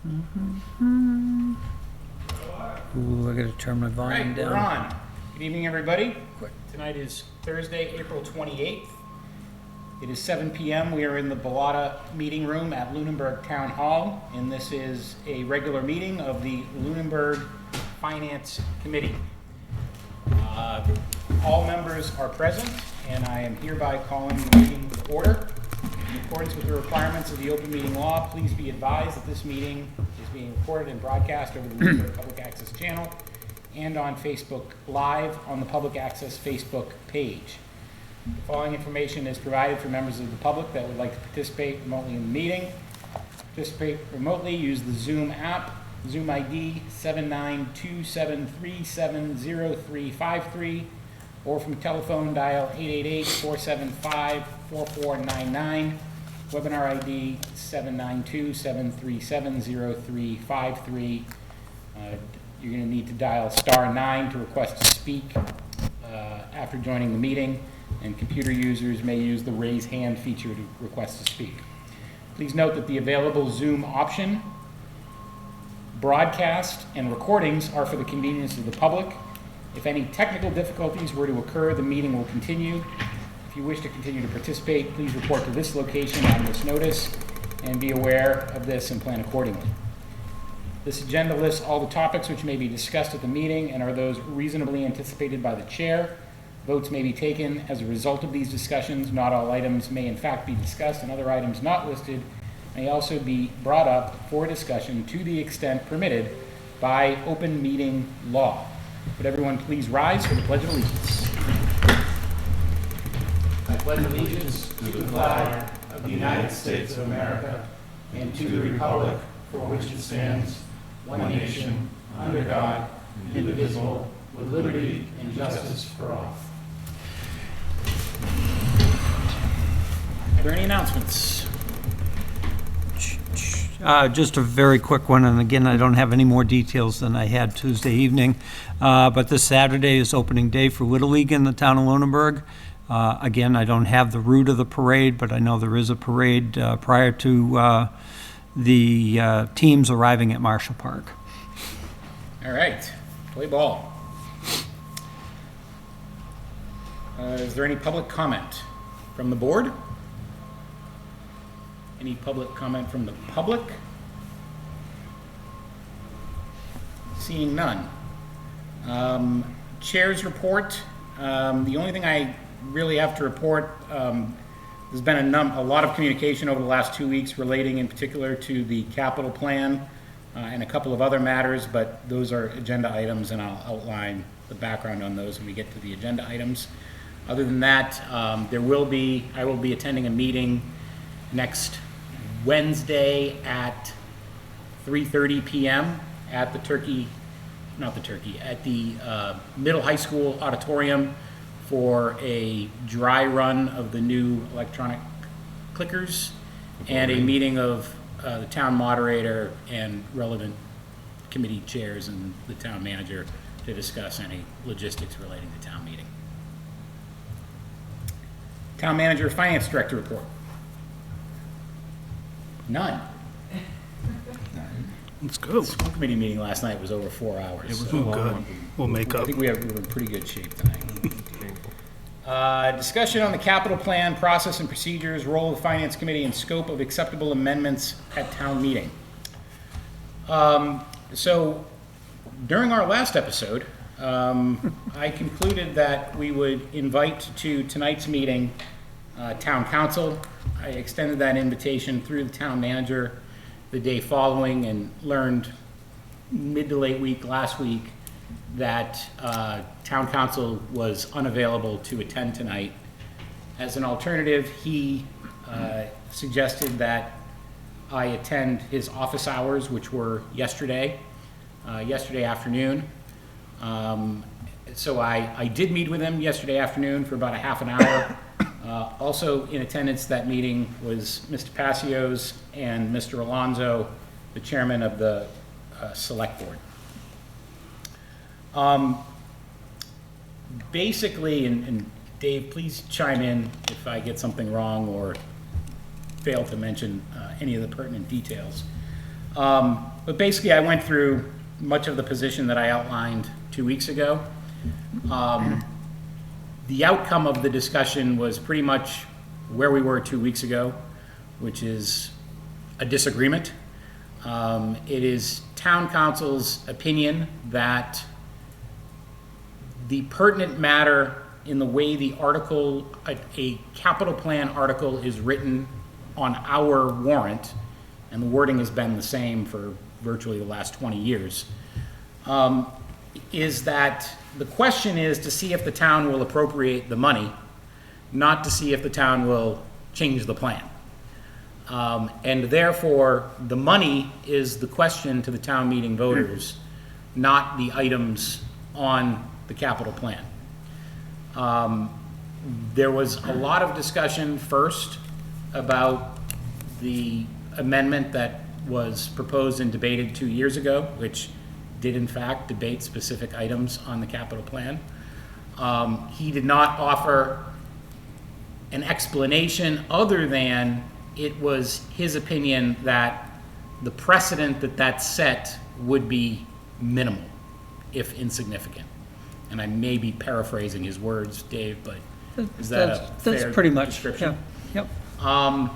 Ooh, I gotta turn my volume Right, down. we're on. Good evening, everybody. Tonight is Thursday, April 28th. It is 7 p.m. We are in the Bellata meeting room at Lunenburg Town Hall, and this is a regular meeting of the Lunenburg Finance Committee. All members are present, and I am hereby calling the meeting to order. In accordance with the requirements of the open meeting law, please be advised that this meeting is being recorded and broadcast over the Lunenburg Public Access channel and on Facebook Live on the Public Access Facebook page. The following information is provided for members of the public that would like to participate remotely in the meeting. Participate remotely, use the Zoom app, Zoom ID 79273703353, or from telephone dial 888-475-4499, webinar ID 79273703353. You're going to need to dial *9 to request to speak after joining the meeting, and computer users may use the raise hand feature to request to speak. Please note that the available Zoom option, broadcast, and recordings are for the convenience of the public. If any technical difficulties were to occur, the meeting will continue. If you wish to continue to participate, please report to this location on this notice and be aware of this and plan accordingly. This agenda lists all the topics which may be discussed at the meeting and are those reasonably anticipated by the chair. Votes may be taken as a result of these discussions. Not all items may in fact be discussed, and other items not listed may also be brought up for discussion to the extent permitted by open meeting law. Would everyone please rise for the Pledge of Allegiance? I pledge allegiance to the flag of the United States of America and to the republic for which it stands, one nation, under God, indivisible, with liberty and justice for all. Are there any announcements? Just a very quick one, and again, I don't have any more details than I had Tuesday evening, but this Saturday is opening day for Little League in the town of Lunenburg. Again, I don't have the route of the parade, but I know there is a parade prior to the teams arriving at Marshall Park. All right, play ball. Is there any public comment from the board? Any public comment from the public? Seeing none. Chair's report. The only thing I really have to report, there's been a lot of communication over the last 2 weeks relating in particular to the capital plan and a couple of other matters, but those are agenda items, and I'll outline the background on those when we get to the agenda items. Other than that, I will be attending a meeting next Wednesday at 3:30 p.m. at the Middle High School auditorium for a dry run of the new electronic clickers and a meeting of the town moderator and relevant committee chairs and the town manager to discuss any logistics relating to town meeting. Town manager, finance director report. None. Let's go. The school committee meeting last night was over 4 hours. It was good. We'll make I up. think we were in pretty good shape tonight. Discussion on the capital plan, process and procedures, role of the finance committee, and scope of acceptable amendments at town meeting. So during our last episode, I concluded that we would invite to tonight's meeting town council. I extended that invitation through the town manager the day following and learned mid to late week last week that town council was unavailable to attend tonight. As an alternative, he suggested that I attend his office hours, which were yesterday afternoon. So I did meet with him yesterday afternoon for about a half an hour. Also in attendance at that meeting was Mr. Passios and Mr. Alonso, the chairman of the select board. Basically, and Dave, please chime in if I get something wrong or fail to mention any of the pertinent details. But basically, I went through much of the position that I outlined 2 weeks ago. The outcome of the discussion was pretty much where we were 2 weeks ago, which is a disagreement. It is town council's opinion that the pertinent matter in the way the article, a capital plan article is written on our warrant, and the wording has been the same for virtually the last 20 years, is that the question is to see if the town will appropriate the money, not to see if the town will change the plan. And therefore, the money is the question to the town meeting voters, not the items on the capital plan. There was a lot of discussion first about the amendment that was proposed and debated 2 years ago, which did in fact debate specific items on the capital plan. He did not offer an explanation other than it was his opinion that the precedent that set would be minimal, if insignificant. And I may be paraphrasing his words, Dave, but is that a fair That's pretty much, description? yeah, yep.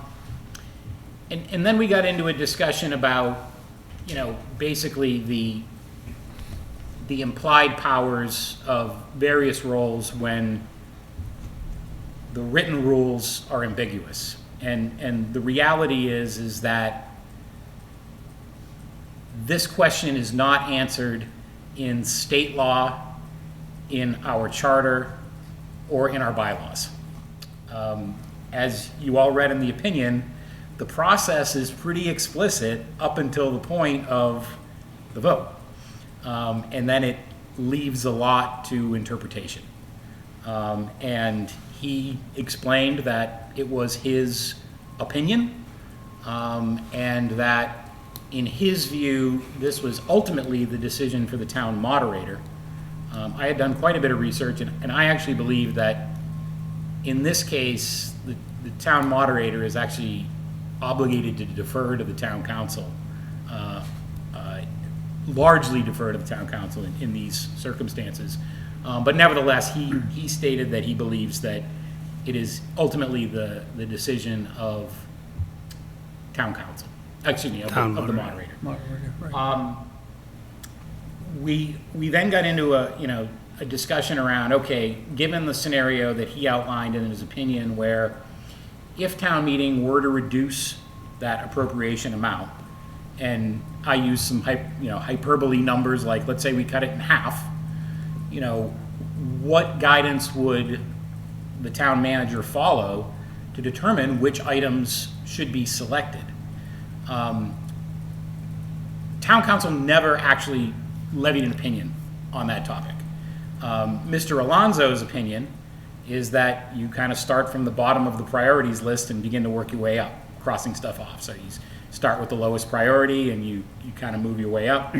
And then we got into a discussion about, basically the implied powers of various roles when the written rules are ambiguous. And the reality is that this question is not answered in state law, in our charter, or in our bylaws. As you all read in the opinion, the process is pretty explicit up until the point of the vote. And then it leaves a lot to interpretation. And he explained that it was his opinion, and that in his view, this was ultimately the decision for the town moderator. I had done quite a bit of research, and I actually believe that in this case, the town moderator is actually obligated to defer to the town council, largely defer to the town council in these circumstances. But nevertheless, he stated that he believes that it is ultimately the decision of town council, excuse me, of the moderator. Moderator, right. We then got into a discussion around, okay, given the scenario that he outlined in his opinion, where if town meeting were to reduce that appropriation amount, and I use some hyperbole numbers, like let's say we cut it in half, what guidance would the town manager follow to determine which items should be selected? Town council never actually levied an opinion on that topic. Mr. Alonso's opinion is that you kind of start from the bottom of the priorities list and begin to work your way up, crossing stuff off. So you start with the lowest priority and you kind of move your way up.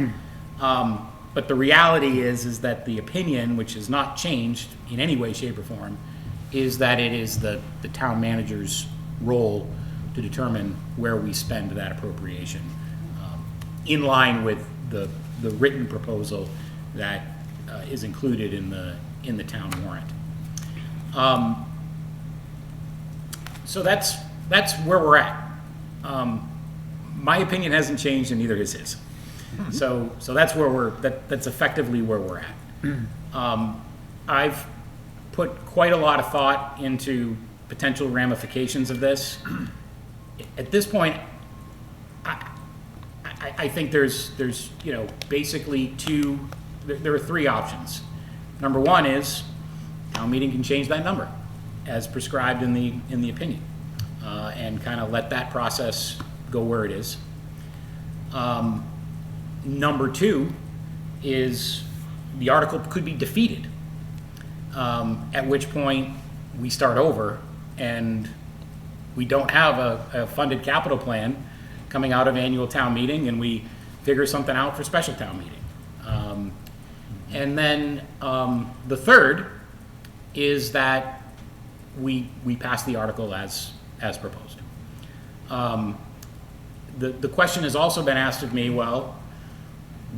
But the reality is that the opinion, which has not changed in any way, shape, or form, is that it is the town manager's role to determine where we spend that appropriation, in line with the written proposal that is included in the town warrant. So that's where we're at. My opinion hasn't changed, and neither has his. So that's where that's effectively where we're at. I've put quite a lot of thought into potential ramifications of this. At this point, I think there's basically there are three options. Number one is town meeting can change that number as prescribed in the opinion, and kind of let that process go where it is. Number two is the article could be defeated, at which point we start over and we don't have a funded capital plan coming out of annual town meeting, and we figure something out for special town meeting. And then the third is that we pass the article as proposed. The question has also been asked of me, well,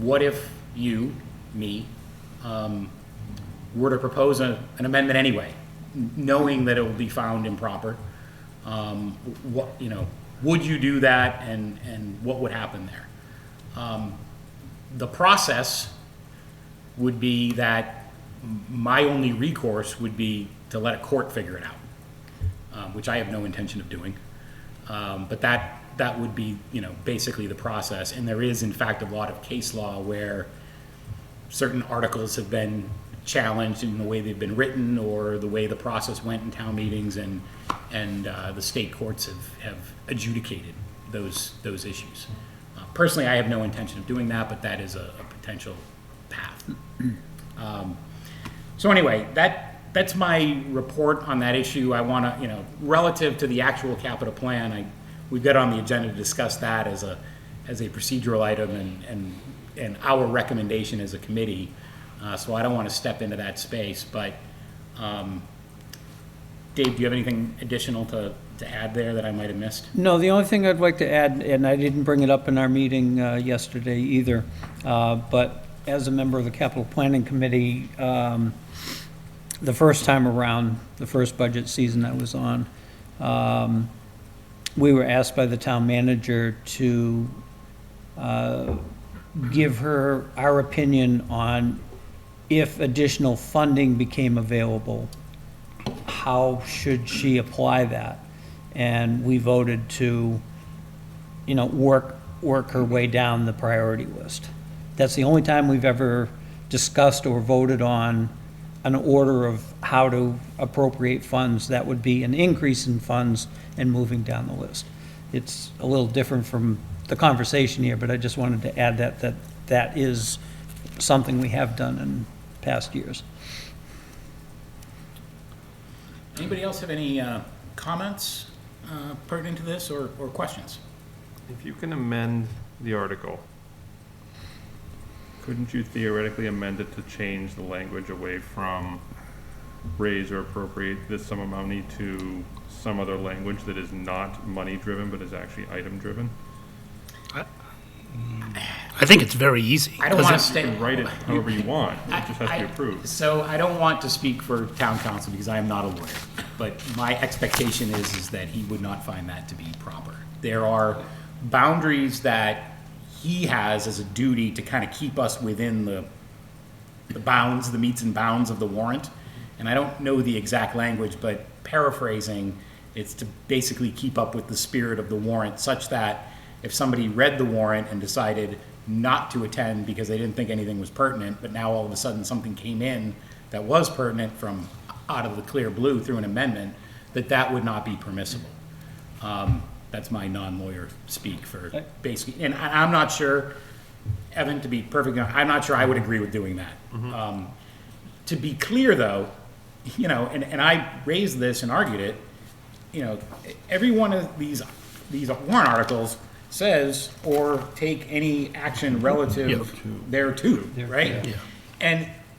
what if you, me, were to propose an amendment anyway, knowing that it will be found improper? Would you do that, and what would happen there? The process would be that my only recourse would be to let a court figure it out, which I have no intention of doing. But that would be, basically the process. And there is, in fact, a lot of case law where certain articles have been challenged in the way they've been written or the way the process went in town meetings, and the state courts have adjudicated those issues. Personally, I have no intention of doing that, but that is a potential path. So anyway, that's my report on that issue. I want to, relative to the actual capital plan, we've got on the agenda to discuss that as a procedural item and our recommendation as a committee. So I don't want to step into that space, but Dave, do you have anything additional to add there that I might have missed? No, the only thing I'd like to add, and I didn't bring it up in our meeting yesterday either, but as a member of the Capital Planning Committee, the first time around, the first budget season I was on, we were asked by the town manager to give her our opinion on if additional funding became available, how should she apply that? And we voted to, work her way down the priority list. That's the only time we've ever discussed or voted on an order of how to appropriate funds. That would be an increase in funds and moving down the list. It's a little different from the conversation here, but I just wanted to add that is something we have done in past years. Anybody else have any comments pertinent to this or questions? If you can amend the article, couldn't you theoretically amend it to change the language away from raise or appropriate this sum of money to some other language that is not money driven but is actually item driven? I think it's very easy. I don't want to You stay. can write it however you want, it just has to be approved. So I don't want to speak for town council because I am not a lawyer, but my expectation is that he would not find that to be proper. There are boundaries that he has as a duty to kind of keep us within the bounds, the metes and bounds of the warrant. And I don't know the exact language, but paraphrasing, it's to basically keep up with the spirit of the warrant, such that if somebody read the warrant and decided not to attend because they didn't think anything was pertinent, but now all of a sudden something came in that was pertinent from out of the clear blue through an amendment, that would not be permissible. That's my non-lawyer speak for basically, and I'm not sure, Evan, to be perfectly honest, I'm not sure I would agree with doing that. To be clear though, and I raised this and argued it, every one of these warrant articles says, or take any action relative thereto, right? Yeah.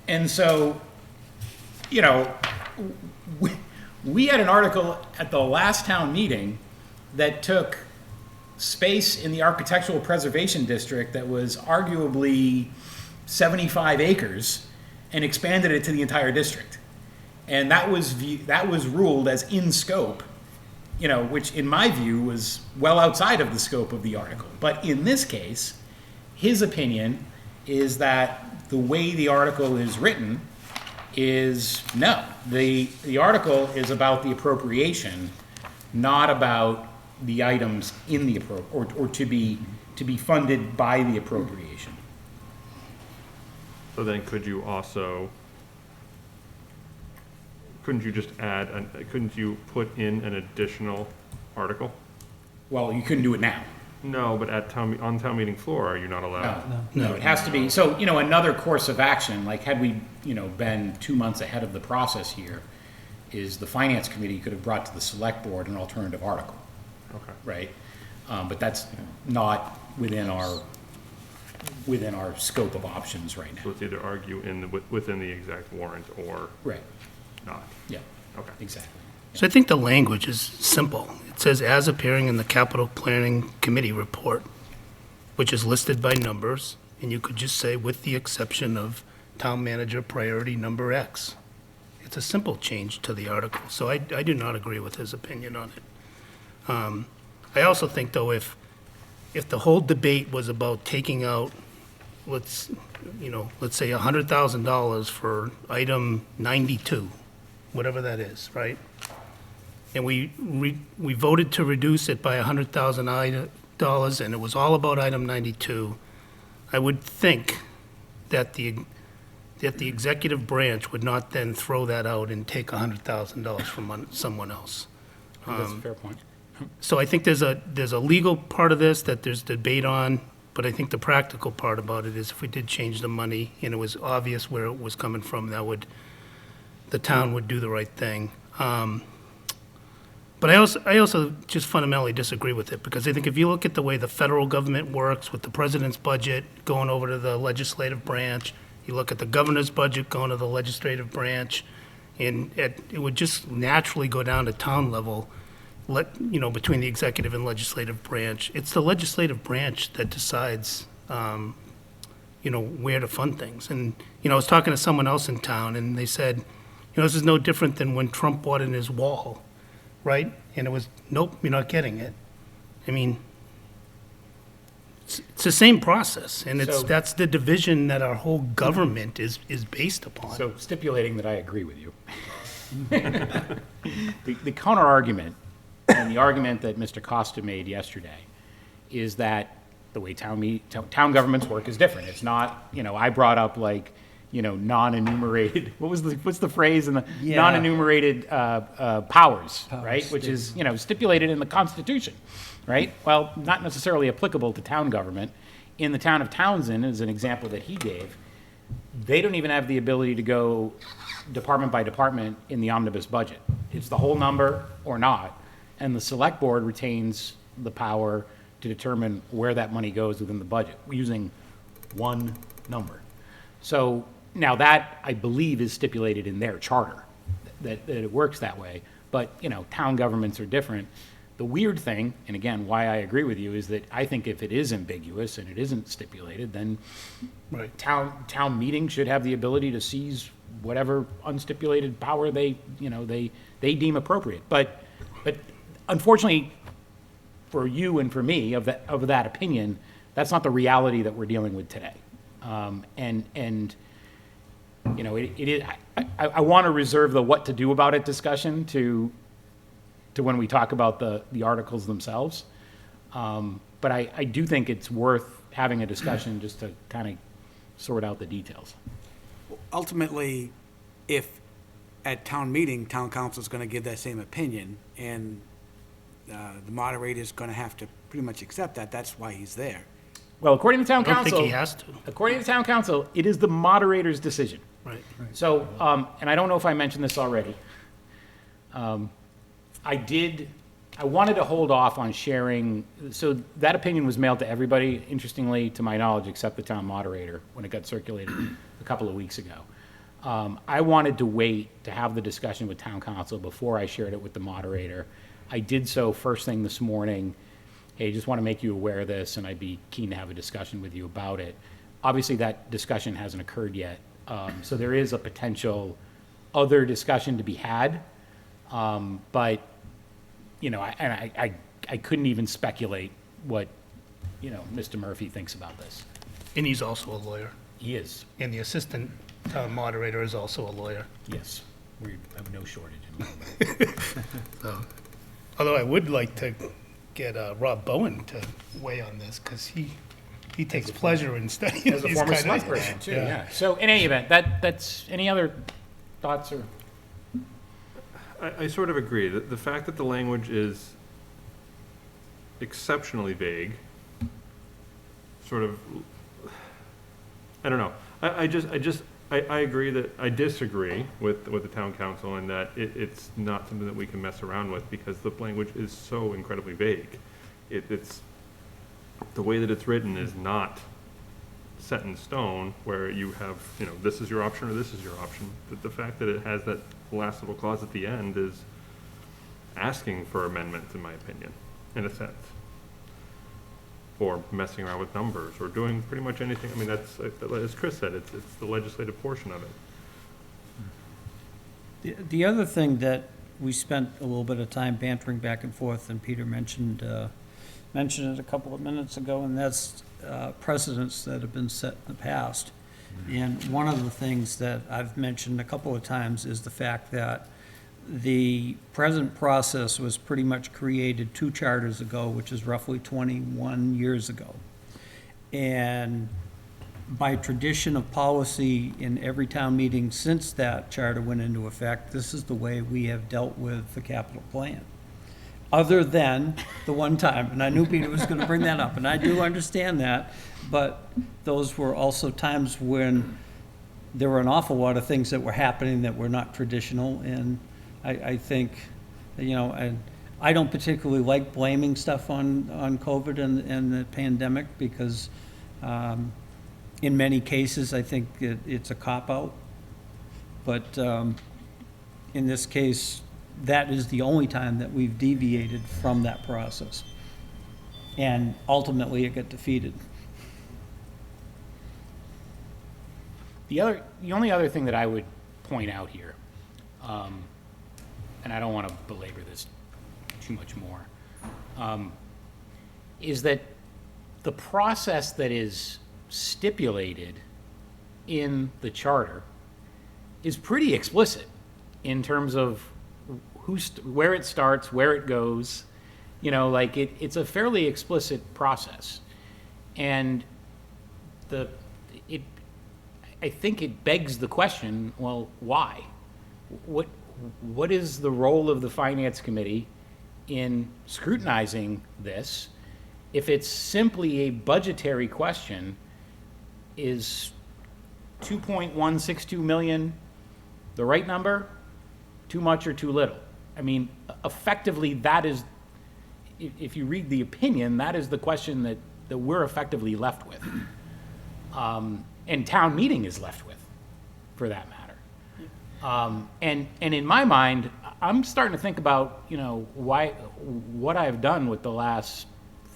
And so, we had an article at the last town meeting that took space in the architectural preservation district that was arguably 75 acres and expanded it to the entire district. And that was ruled as in scope, which in my view was well outside of the scope of the article. But in this case, his opinion is that the way the article is written is no. The article is about the appropriation, not about the items in the or to be funded by the appropriation. So then couldn't you just couldn't you put in an additional article? Well, you couldn't do it now. No, but on town meeting floor, are you not allowed? No, it has to be. So, another course of action, like had we, been 2 months ahead of the process here, is the finance committee could have brought to the select board an alternative article, Okay. right? But that's not within our scope of options right So now. it's either argue within the exact warrant or Right, not. yeah, Okay. exactly. So I think the language is simple. It says, as appearing in the Capital Planning Committee report, which is listed by numbers And you could just say, with the exception of town manager priority number X. It's a simple change to the article, so I do not agree with his opinion on it. I also think, though, if the whole debate was about taking out, let's say $100,000 for item 92, whatever that is, right? And we voted to reduce it by $100,000, and it was all about item 92, I would think that the executive branch would not then throw that out and take $100,000 from someone else. That's a fair point. So I think there's a legal part of this that there's debate on, but I think the practical part about it is if we did change the money and it was obvious where it was coming from, the town would do the right thing. But I also just fundamentally disagree with it, because I think if you look at the way the federal government works with the president's budget going over to the legislative branch, you look at the governor's budget going to the legislative branch, and it would just naturally go down to town level, between the executive and legislative branch. It's the legislative branch that decides, where to fund things. And, I was talking to someone else in town, and they said, this is no different than when Trump bought in his wall, right? And it was, nope, you're not getting it. I mean, it's the same process, and that's the division that our whole government is based upon. So stipulating that I agree with you. The counter argument, and the argument that Mr. Costa made yesterday, is that the way town governments work is different. It's not, I brought up non-enumerated, what's the phrase in the non-enumerated powers, right? Which is, stipulated in the Constitution, right? Well, not necessarily applicable to town government. In the town of Townsend, as an example that he gave, they don't even have the ability to go department by department in the omnibus budget. It's the whole number or not, and the select board retains the power to determine where that money goes within the budget, using one number. So now that, I believe, is stipulated in their charter, that it works that way. But, town governments are different. The weird thing, and again, why I agree with you, is that I think if it is ambiguous and it isn't stipulated, then Right. town meeting should have the ability to seize whatever unstipulated power they deem appropriate. But unfortunately, for you and for me, of that opinion, that's not the reality that we're dealing with today. It is. I want to reserve the what to do about it discussion to when we talk about the articles themselves. But I do think it's worth having a discussion just to kind of sort out the details. Ultimately, if at town meeting, town council is going to give that same opinion, and the moderator is going to have to pretty much accept that, that's why he's there. Well, according to town I don't council, think he has to. according to town council, it is the moderator's decision. Right. So, and I don't know if I mentioned this already. I wanted to hold off on sharing, so that opinion was mailed to everybody, interestingly, to my knowledge, except the town moderator, when it got circulated a couple of weeks ago. I wanted to wait to have the discussion with town council before I shared it with the moderator. I did so first thing this morning. Hey, just want to make you aware of this, and I'd be keen to have a discussion with you about it. Obviously, that discussion hasn't occurred yet, so there is a potential other discussion to be had, but I couldn't even speculate what Mr. Murphy thinks about this. And he's also a lawyer. He is, And the assistant town moderator is also a lawyer. yes. We have no shortage in So, although I would like to get Rob Bowen to weigh on this, because he takes pleasure in studying as a these former kind of- select person too. Yeah. So in any event, that's any other thoughts or? I sort of agree that the fact that the language is exceptionally vague, sort of, I don't know. I agree that, I disagree with the town council in that it's not something that we can mess around with because the language is so incredibly vague. It's, the way that it's written is not set in stone where you have, this is your option or this is your option. But the fact that it has that last little clause at the end is asking for amendments, in my opinion, in a sense. for messing around with numbers or doing pretty much anything. I mean, that's, as Chris said, it's the legislative portion of it. The other thing that we spent a little bit of time bantering back and forth, and Peter mentioned it a couple of minutes ago, and that's precedents that have been set in the past. And one of the things that I've mentioned a couple of times is the fact that the present process was pretty much created 2 charters ago, which is roughly 21 years ago. And by tradition of policy in every town meeting since that charter went into effect, this is the way we have dealt with the capital plan. Other than the one time, and I knew Peter was going to bring that up, and I do understand that, but those were also times when there were an awful lot of things that were happening that were not traditional, and I think, and I don't particularly like blaming stuff on COVID and the pandemic, because in many cases, I think it's a cop-out. But in this case, that is the only time that we've deviated from that process. And ultimately, it got defeated. The only other thing that I would point out here, and I don't want to belabor this too much more, is that the process that is stipulated in the charter is pretty explicit in terms of where it starts, where it goes. It's a fairly explicit process. And I think it begs the question, well, why? What is the role of the Finance Committee in scrutinizing this? If it's simply a budgetary question, is 2.162 million the right number? Too much or too little? I mean, effectively, that is, if you read the opinion, that is the question that we're effectively left with. And town meeting is left with, for that matter. And in my mind, I'm starting to think about, what I've done with the last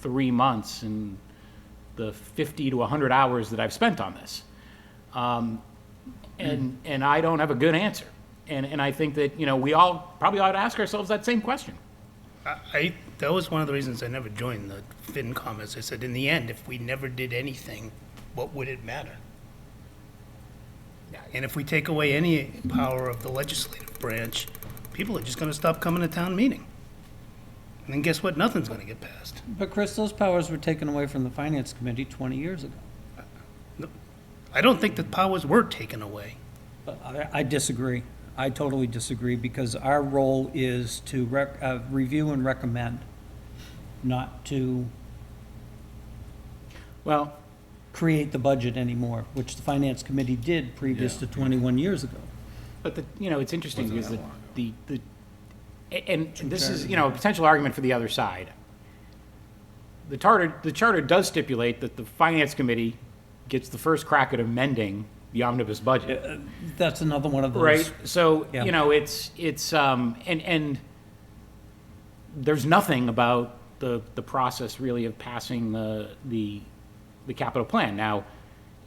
3 months and the 50 to 100 hours that I've spent on this. And I don't have a good answer. And I think that, we all probably ought to ask ourselves that same question. That was one of the reasons I never joined the FinCom. As I said, in the end, if we never did anything, what would it matter? And if we take away any power of the legislative branch, people are just going to stop coming to town meeting. And then guess what? Nothing's going to get passed. But Chris, those powers were taken away from the Finance Committee 20 years ago. I don't think the powers were taken away. But I disagree. I totally disagree, because our role is to review and recommend, not to Well, create the budget anymore, which the Finance Committee did previous to 21 years ago. but it's interesting because and this is, a potential argument for the other side. The charter does stipulate that the Finance Committee gets the first crack at amending the omnibus budget. That's another one of those. Right, so, Yeah. and there's nothing about the process really of passing the capital plan. Now,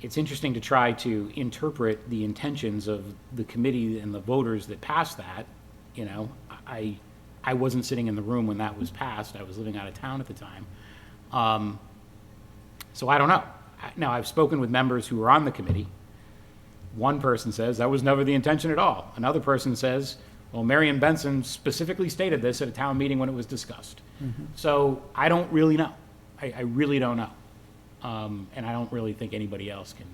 it's interesting to try to interpret the intentions of the committee and the voters that passed that. I wasn't sitting in the room when that was passed. I was living out of town at the time. So I don't know. Now, I've spoken with members who were on the committee. One person says, that was never the intention at all. Another person says, well, Marion Benson specifically stated this at a town meeting when it was discussed. So I don't really know. I really don't know. And I don't really think anybody else can.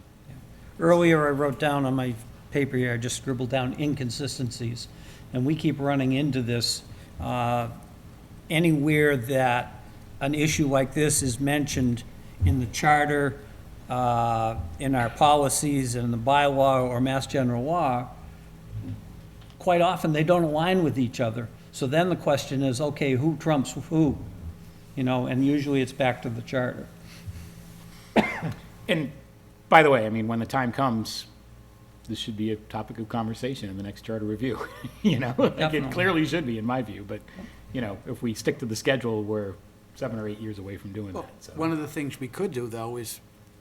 Earlier, I wrote down on my paper here, I just scribbled down inconsistencies. And we keep running into this. Anywhere that an issue like this is mentioned in the charter, in our policies, in the bylaw or mass general law, quite often they don't align with each other. So then the question is, okay, who trumps who? And usually it's back to the charter. And by the way, I mean, when the time comes, this should be a topic of conversation in the next charter review. Like it Definitely. clearly should be, in my view. But, if we stick to the schedule, we're 7 or 8 years away from doing that, so. One of the things we could do, though, is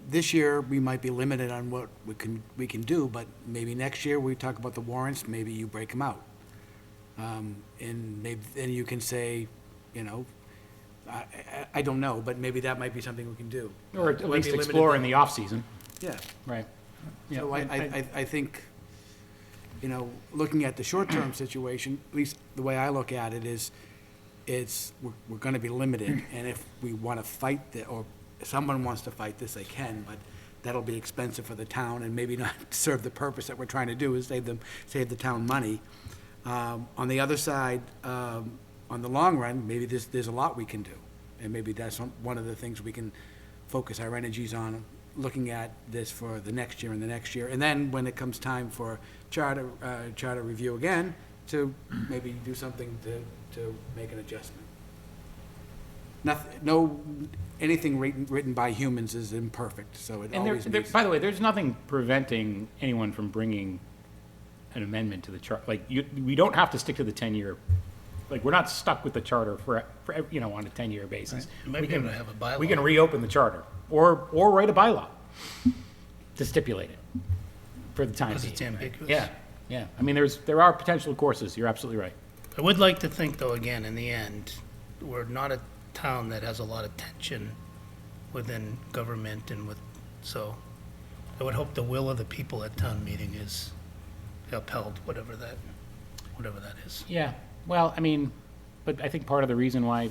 this year, we might be limited on what we can do, but maybe next year, we talk about the warrants, maybe you break them out. And maybe, then you can say, you know, I don't know, but maybe that might be something we can do. Or at Might least be limited explore to- in the off-season, Yeah. right? Yeah, So I think, you know, looking at the short-term situation, at least the way I look at it is, we're gonna be limited, and if we wanna fight or if someone wants to fight this, they can, but that'll be expensive for the town and maybe not serve the purpose that we're trying to do, is save the town money. On the other side, on the long run, maybe there's a lot we can do, and maybe that's one of the things we can focus our energies on, looking at this for the next year and the next year, and then when it comes time for charter review again, to maybe do something to make an adjustment. Anything written by humans is imperfect, so it And always needs. by the way, there's nothing preventing anyone from bringing an amendment to the chart. Like, we don't have to stick to the 10-year, like, we're not stuck with the charter for you know, on a 10-year basis. You might We be can- able to have a bylaw. We can reopen the charter, or write a bylaw to stipulate it for the time being. Because it's ambiguous. Yeah, yeah. I mean, there are potential courses. You're absolutely right. I would like to think, though, again, in the end, we're not a town that has a lot of tension within government and so I would hope the will of the people at town meeting is upheld, whatever that is. Yeah, well, I mean, but I think part of the reason why,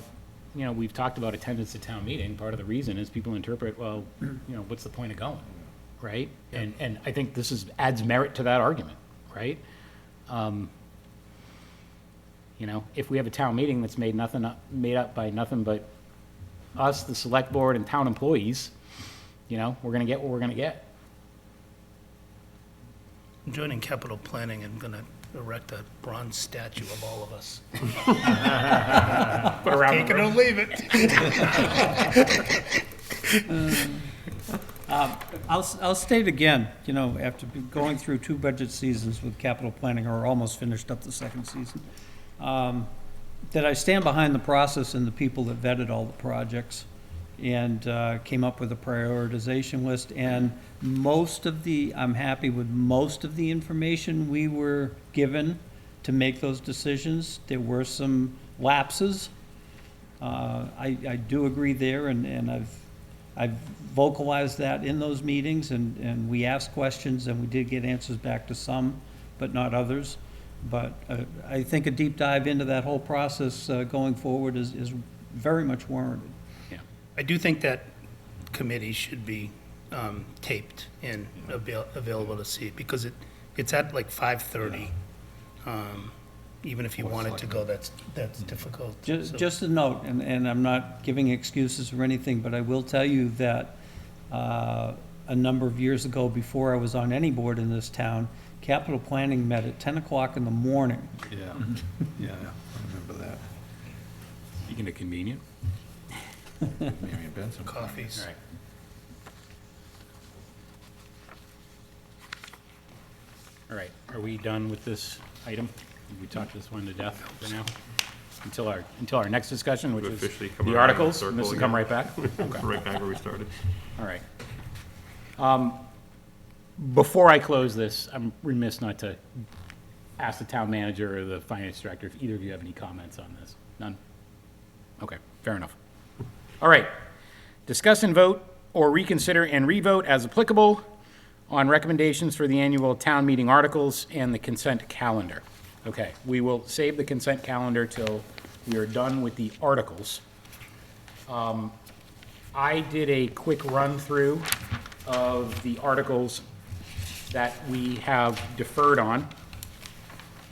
you know, we've talked about attendance at town meeting, part of the reason is people interpret, well, you know, what's the point of going, right? And I think this adds merit to that argument, right? You know, if we have a town meeting that's made up by nothing but us, the select board, and town employees, you know, we're gonna get what we're gonna get. I'm joining capital planning and gonna erect a bronze statue of all of us. Put around Take it or leave it. I'll state again, you know, after going through 2 budget seasons with capital planning, or almost finished up the second season, that I stand behind the process and the people that vetted all the projects and came up with a prioritization list. And I'm happy with most of the information we were given to make those decisions. There were some lapses. I do agree there, and I've vocalized that in those meetings, and we asked questions, and we did get answers back to some, but not others. But I think a deep dive into that whole process going forward is very much warranted. I do think that committee should be taped and available to see, because it's at like 5:30. Even if you wanted to go, that's difficult. Just a note, and I'm not giving excuses or anything, but I will tell you that a number of years ago, before I was on any board in this town, capital planning met at 10 o'clock in the morning. Yeah, yeah, I remember that. Speaking of convenient. Marion Benson. Coffees. All right. All right, are we done with this item? Have we talked this one to death for now? Until our next discussion, which We is officially come the around in a articles, and circle this will come again. right back? Okay, Right back where we started. all right. Before I close this, I'm remiss not to ask the town manager or the finance director if either of you have any comments on this. None? Okay, fair enough. All right. Discuss and vote or reconsider and revote as applicable on recommendations for the annual town meeting articles and the consent calendar. Okay, we will save the consent calendar till we are done with the articles. I did a quick run-through of the articles that we have deferred on,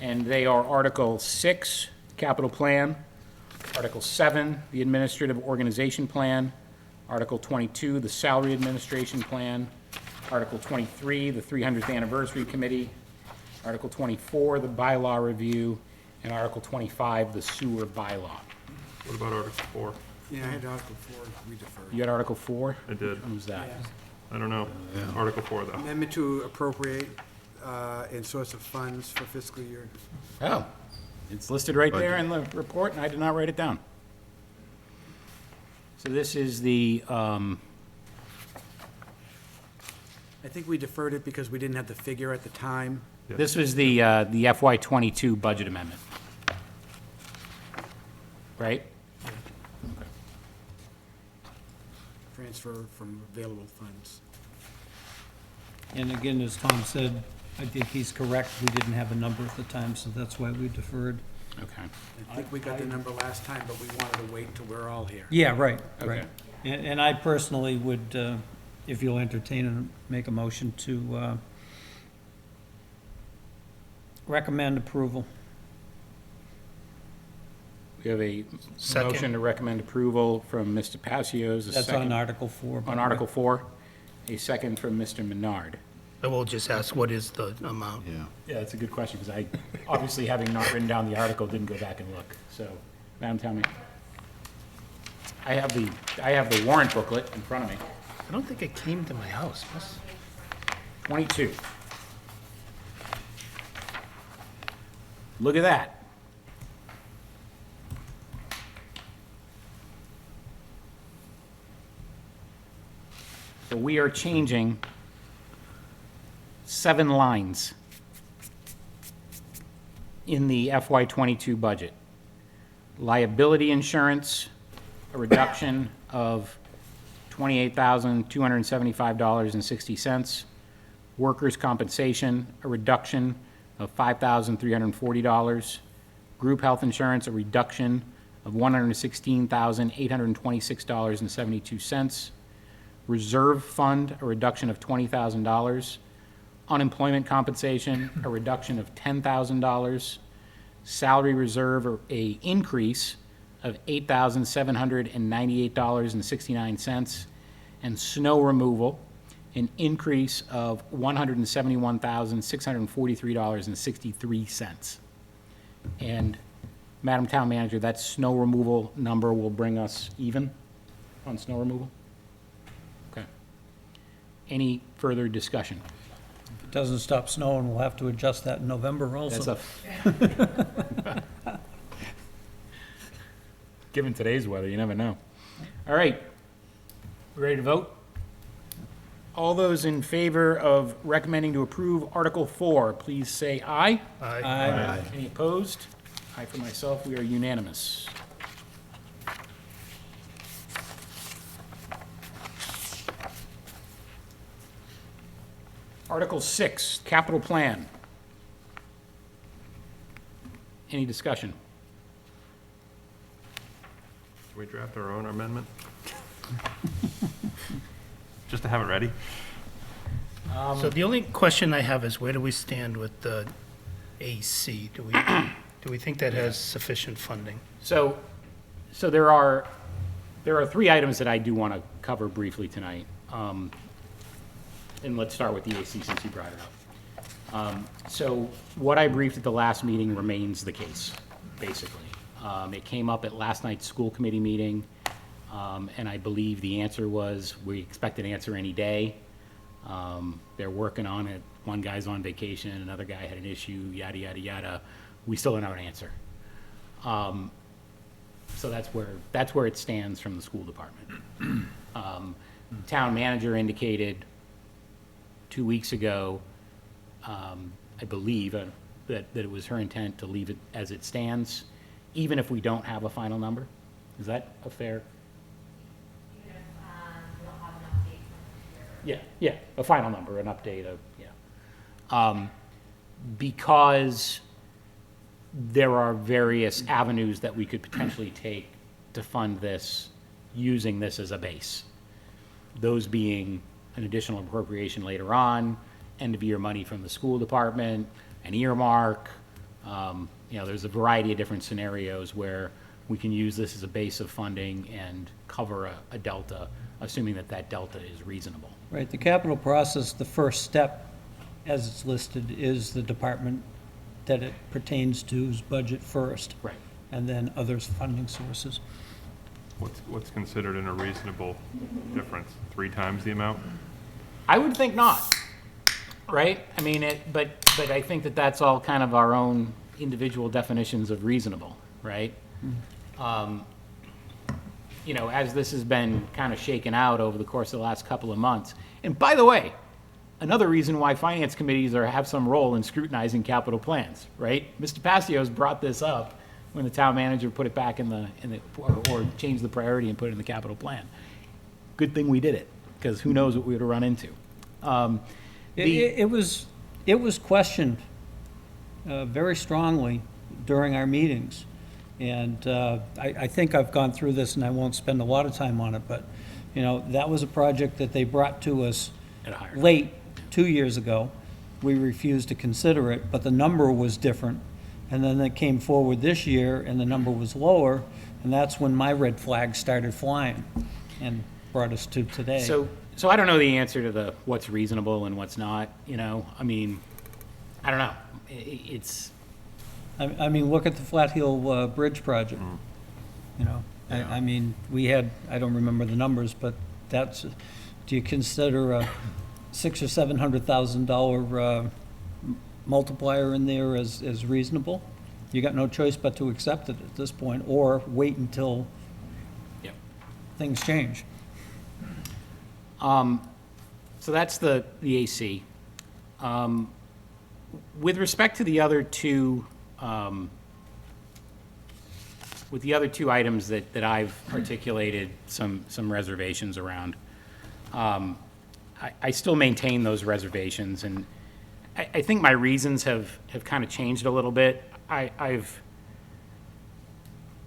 and they are Article 6, Capital Plan, Article 7, the Administrative Organization Plan, Article 22, the Salary Administration Plan, Article 23, the 300th Anniversary Committee, Article 24, the Bylaw Review, and Article 25, the Sewer Bylaw. What about Article 4? Yeah, I had Article 4, we deferred. You got Article 4? I did. Who's that? I don't know. Article 4, though. Amendment to appropriate and source of funds for fiscal year. Oh, it's listed right there in the report, and I did not write it down. So this is the, I think we deferred it because we didn't have the figure at the time. this was the FY '22 budget amendment. Right? Transfer from available funds. And again, as Tom said, I think he's correct. We didn't have a number at the time, so that's why we deferred. Okay. I think we got the number last time, but we wanted to wait until we're all here. Yeah, right, Okay. right. And I personally would, if you'll entertain and make a motion to recommend approval. We have a Second. motion to recommend approval from Mr. Passios, a That's second on Article 4. on Article 4, a second from Mr. Menard. I will just ask, what is the amount? Yeah, that's a good question, because I, obviously, having not written down the article, didn't go back and look. So, Madam Town Manager. I have the warrant booklet in front of me. I don't think it came to my house. 22. Look at that. So we are changing 7 lines in the FY '22 budget. Liability insurance, a reduction of $28,275.60. Workers' compensation, a reduction of $5,340. Group health insurance, a reduction of $116,826.72. Reserve fund, a reduction of $20,000. Unemployment compensation, a reduction of $10,000. Salary reserve, a increase of $8,798.69. And snow removal, an increase of $171,643.63. And Madam Town Manager, that snow removal number will bring us even on snow removal? Okay. Any further discussion? If it doesn't stop snowing, we'll have to adjust that in November That's also. Given today's weather, you never know. All right. We ready to vote? All those in favor of recommending to approve Article 4, please say aye. Aye. Any opposed? Aye for myself, we are unanimous. Article 6, Capital Plan. Any discussion? Can we draft our own amendment? Just to have it ready? So the only question I have is, where do we stand with the AC? Do we think that has sufficient funding? So there are 3 items that I do want to cover briefly tonight. And let's start with the AC since you brought it up. So what I briefed at the last meeting remains the case, basically. It came up at last night's school committee meeting, and I believe the answer was, we expect an answer any day. They're working on it. One guy's on vacation, another guy had an issue, yada, yada, yada. We still don't have an answer. So that's where it stands from the school department. Town manager indicated 2 weeks ago, I believe, that it was her intent to leave it as it stands, even if we don't have a final number. Is that a fair? Even if we'll have an update from here. Yeah, a final number, an update of, yeah. Because there are various avenues that we could potentially take to fund this, using this as a base. Those being an additional appropriation later on, end-of-year money from the school department, an earmark. There's a variety of different scenarios where we can use this as a base of funding and cover a delta, assuming that delta is reasonable. Right, the capital process, the first step, as it's listed, is the department that it pertains to's budget first. Right. And then others' funding sources. What's considered in a reasonable difference? 3 times the amount? I would think not, right? I mean, but I think that's all kind of our own individual definitions of reasonable, right? you know, as this has been kind of shaken out over the course of the last couple of months. And by the way, another reason why finance committees have some role in scrutinizing capital plans, right? Mr. Passios brought this up when the town manager put it back or changed the priority and put it in the capital plan. Good thing we did it, because who knows what we would have run into. It was questioned very strongly during our meetings. And I think I've gone through this, and I won't spend a lot of time on it, but, you know, that was a project that they brought to us At a higher late, 2 years ago. We refused to consider it, but the number was different. And then it came forward this year, and the number was lower, and that's when my red flag started flying and brought us to today. So I don't know the answer to the what's reasonable and what's not, you know? I mean, I don't know. It's, I mean, look at the Flat Hill Bridge project, you know? I mean, we had, I don't remember the numbers, but that's, do you consider a $600,000 or $700,000 multiplier in there as reasonable? You got no choice but to accept it at this point, or wait until yep. things change. So that's the AC. With respect to the other two, with the other two items that I've articulated some reservations around, I still maintain those reservations, and I think my reasons have kind of changed a little bit. I've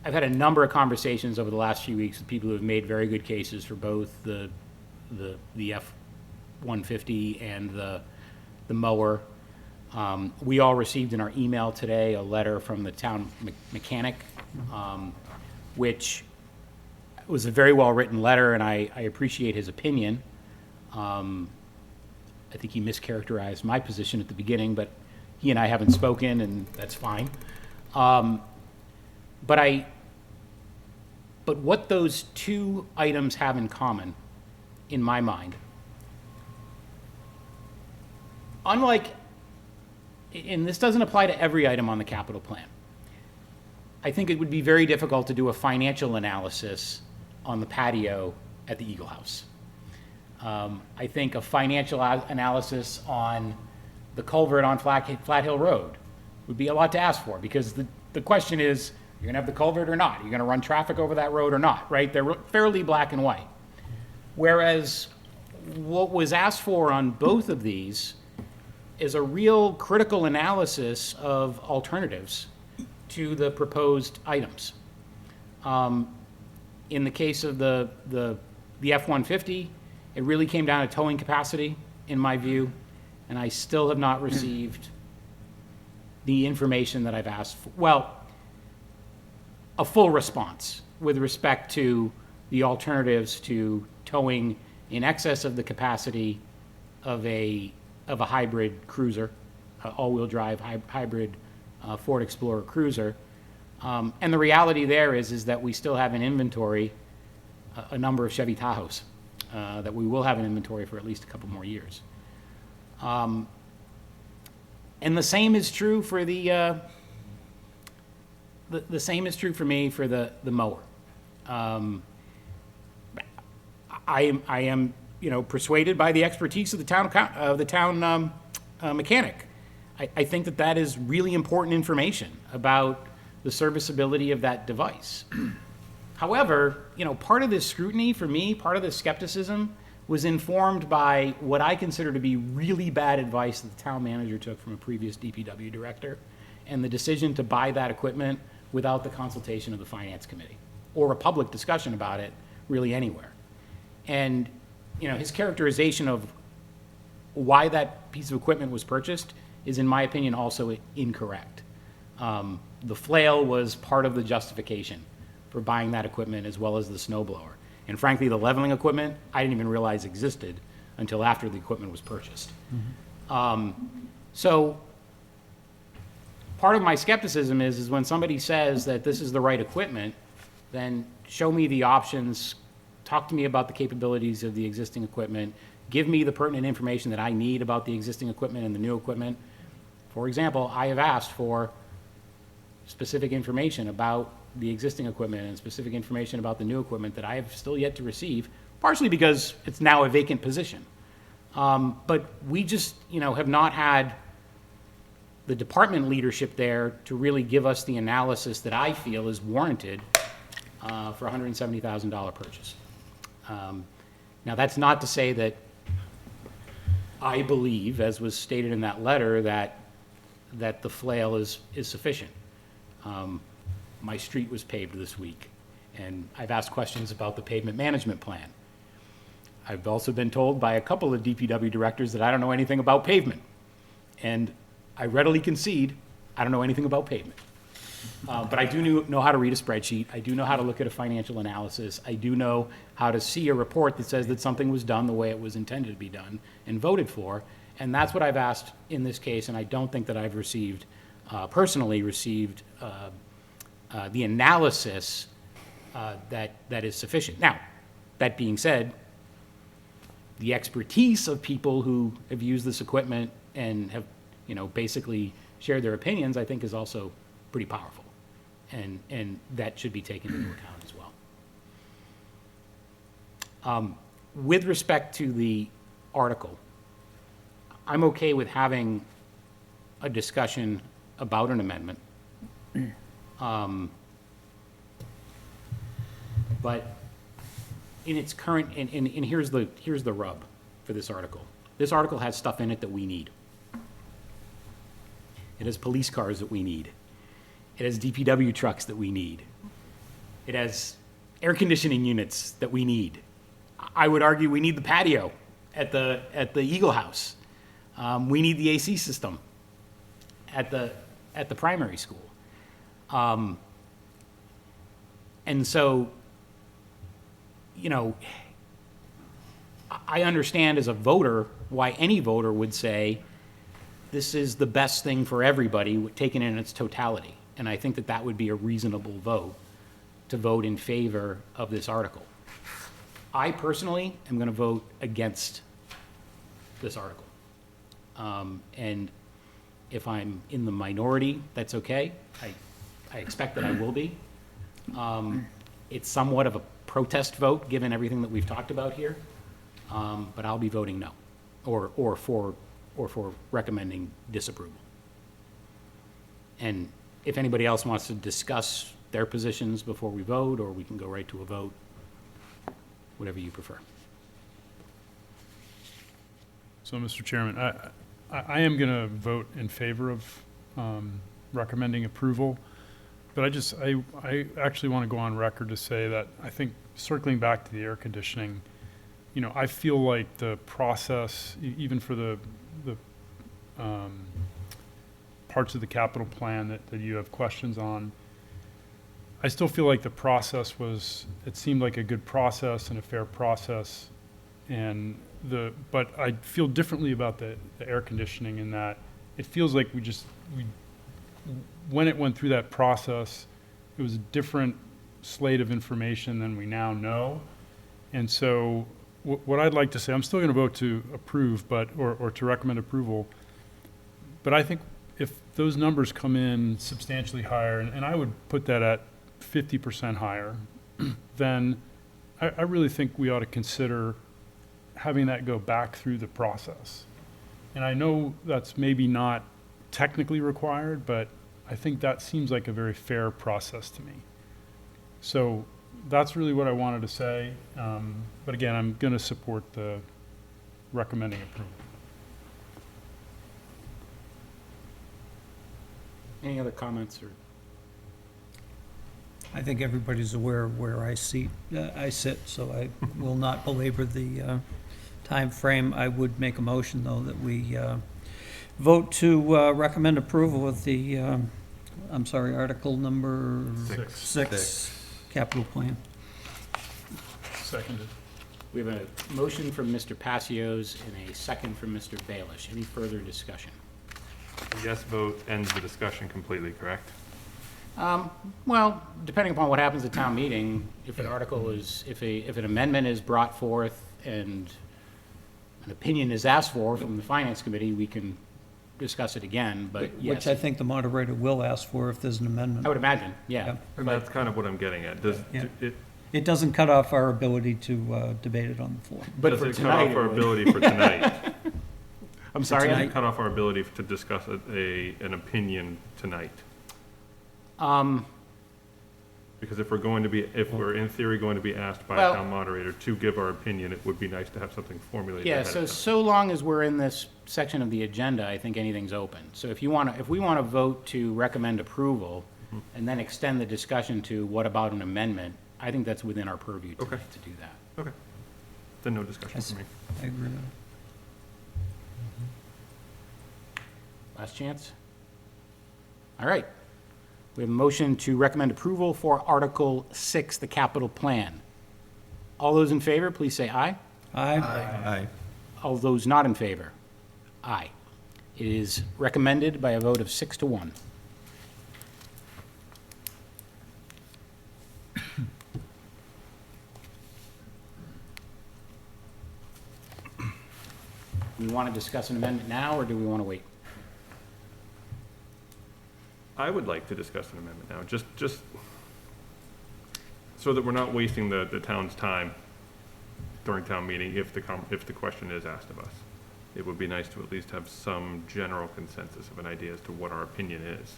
had a number of conversations over the last few weeks with people who have made very good cases for both the F-150 and the mower. We all received in our email today a letter from the town mechanic, which was a very well-written letter, and I appreciate his opinion. I think he mischaracterized my position at the beginning, but he and I haven't spoken, and that's fine. But what those two items have in common, in my mind, unlike, and this doesn't apply to every item on the capital plan, I think it would be very difficult to do a financial analysis on the patio at the Eagle House. I think a financial analysis on the culvert on Flat Hill Road would be a lot to ask for, because the question is, you're gonna have the culvert or not? You're gonna run traffic over that road or not, right? They're fairly black and white. Whereas what was asked for on both of these is a real critical analysis of alternatives to the proposed items. In the case of the F-150, it really came down to towing capacity, in my view, and I still have not received the information that I've asked for. Well, a full response with respect to the alternatives to towing in excess of the capacity of a hybrid cruiser, all-wheel drive hybrid Ford Explorer cruiser. And the reality there is that we still have in inventory a number of Chevy Tahoes that we will have in inventory for at least a couple more years. And the same is true for the same is true for me for the mower. I am persuaded by the expertise of the town mechanic. I think that is really important information about the serviceability of that device. However, part of this scrutiny for me, part of this skepticism, was informed by what I consider to be really bad advice that the town manager took from a previous DPW director, and the decision to buy that equipment without the consultation of the finance committee or a public discussion about it really anywhere. And his characterization of why that piece of equipment was purchased is, in my opinion, also incorrect. The flail was part of the justification for buying that equipment, as well as the snowblower. And frankly, the leveling equipment, I didn't even realize existed until after the equipment was purchased. So part of my skepticism is when somebody says that this is the right equipment, then show me the options, talk to me about the capabilities of the existing equipment, give me the pertinent information that I need about the existing equipment and the new equipment. For example, I have asked for specific information about the existing equipment and specific information about the new equipment that I have still yet to receive, partially because it's now a vacant position. But we just, have not had the department leadership there to really give us the analysis that I feel is warranted for a $170,000 purchase. Now, that's not to say that I believe, as was stated in that letter, that the flail is sufficient. My street was paved this week, and I've asked questions about the pavement management plan. I've also been told by a couple of DPW directors that I don't know anything about pavement. And I readily concede, I don't know anything about pavement. But I do know how to read a spreadsheet. I do know how to look at a financial analysis. I do know how to see a report that says that something was done the way it was intended to be done and voted for. And that's what I've asked in this case, and I don't think that I've personally received the analysis that is sufficient. Now, that being said, the expertise of people who have used this equipment and have, basically shared their opinions, I think is also pretty powerful. And that should be taken into account as well. With respect to the article, I'm okay with having a discussion about an amendment. But in its current, and here's the rub for this article. This article has stuff in it that we need. It has police cars that we need. It has DPW trucks that we need. It has air conditioning units that we need. I would argue we need the patio at the Eagle House. We need the AC system at the primary school. And so, I understand as a voter why any voter would say this is the best thing for everybody taken in its totality. And I think that would be a reasonable vote to vote in favor of this article. I personally am going to vote against this article. And if I'm in the minority, that's okay. I expect that I will be. It's somewhat of a protest vote, given everything that we've talked about here. But I'll be voting no, or for recommending disapproval. And if anybody else wants to discuss their positions before we vote, or we can go right to a vote, whatever you prefer. So, Mr. Chairman, I am going to vote in favor of recommending approval, but I actually want to go on record to say that I think, circling back to the air conditioning, I feel like the process, even for the parts of the capital plan that you have questions on, I still feel like the process it seemed like a good process and a fair process, but I feel differently about the air conditioning in that it feels like when it went through that process, it was a different slate of information than we now know. And so what I'd like to say, I'm still going to vote to approve, or to recommend approval, but I think if those numbers come in substantially higher, and I would put that at 50% higher, then I really think we ought to consider having that go back through the process. And I know that's maybe not technically required, but I think that seems like a very fair process to me. So that's really what I wanted to say. But again, I'm going to support the recommending approval. Any other comments or? I think everybody's aware of where I sit, so I will not belabor the time frame. I would make a motion, though, that we vote to recommend approval of the, article number 6, capital plan. Seconded. We have a motion from Mr. Passios and a second from Mr. Baelish. Any further discussion? A yes vote ends the discussion completely, correct? Well, depending upon what happens at town meeting, if an article is, if an amendment is brought forth and an opinion is asked for from the finance committee, we can discuss it again, but yes. Which I think the moderator will ask for if there's an amendment. I would imagine, yeah. Yeah. And that's kind of what I'm getting at. Yeah. It, It doesn't cut off our ability to debate it on the floor. But does for it cut tonight, off it our would. ability for tonight? I'm sorry? Does it cut off our ability to discuss an opinion tonight? Because if we're in theory going to be asked by Well- a town moderator to give our opinion, it would be nice to have something formulated Yeah, ahead of time. so long as we're in this section of the agenda, I think anything's open. So if we want to vote to recommend approval and then extend the discussion to what about an amendment, I think that's within our purview Okay. tonight to do that. Okay. Then no discussion for me. I agree with that. Last chance? All right. We have a motion to recommend approval for Article 6, the capital plan. All those in favor, please say aye. Aye. All those not in favor? Aye. It is recommended by a vote of 6-1. We want to discuss an amendment now, or do we want to wait? I would like to discuss an amendment now, just so that we're not wasting the town's time during town meeting if the question is asked of us. It would be nice to at least have some general consensus of an idea as to what our opinion is.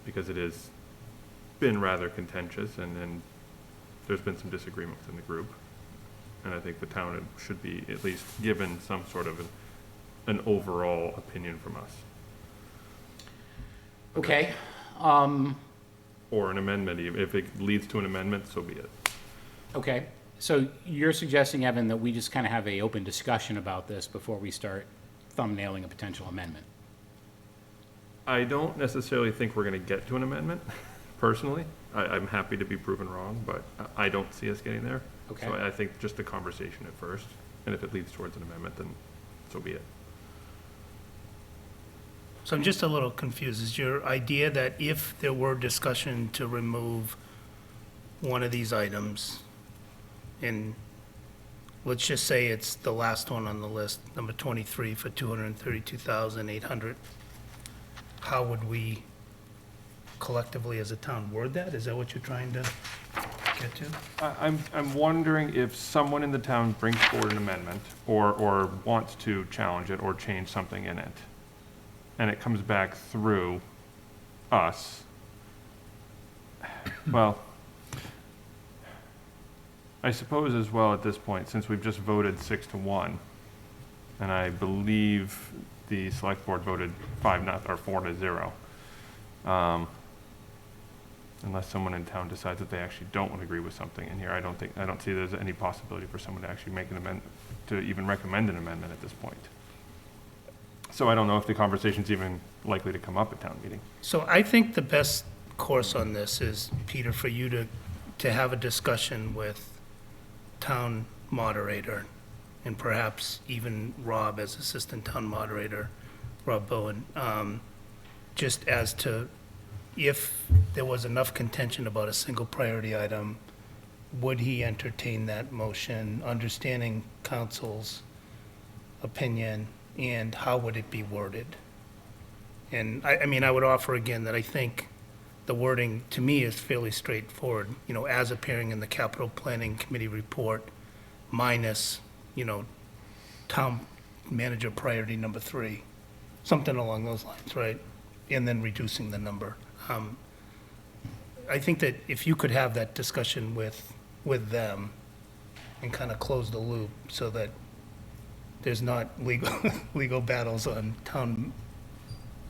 Because it has been rather contentious and there's been some disagreement within the group. And I think the town should be at least given some sort of an overall opinion from us. Okay. Or an amendment, if it leads to an amendment, so be it. Okay, so you're suggesting, Evan, that we just kind of have a open discussion about this before we start thumbnailing a potential amendment? I don't necessarily think we're gonna get to an amendment, personally. I'm happy to be proven wrong, but I don't see us getting there. Okay. So I think just the conversation at first, and if it leads towards an amendment, then so be it. So I'm just a little confused. Is your idea that if there were discussion to remove one of these items, and let's just say it's the last one on the list, number 23 for 232,800, how would we collectively as a town word that? Is that what you're trying to get to? I'm wondering if someone in the town brings forward an amendment, or wants to challenge it or change something in it, and it comes back through us, well, I suppose as well at this point, since we've just voted 6-1, and I believe the select board voted 4-0. Unless someone in town decides that they actually don't want to agree with something in here, I don't see there's any possibility for someone to actually make an amendment, to even recommend an amendment at this point. So I don't know if the conversation's even likely to come up at town meeting. So I think the best course on this is, Peter, for you to have a discussion with town moderator, and perhaps even Rob as assistant town moderator, Rob Bowen, just as to if there was enough contention about a single priority item, would he entertain that motion, understanding council's opinion, and how would it be worded? And I mean, I would offer again that I think the wording, to me, is fairly straightforward, as appearing in the capital planning committee report, minus, town manager priority number 3, something along those lines, right? And then reducing the number. I think that if you could have that discussion with them and kind of close the loop so that there's not legal battles on town.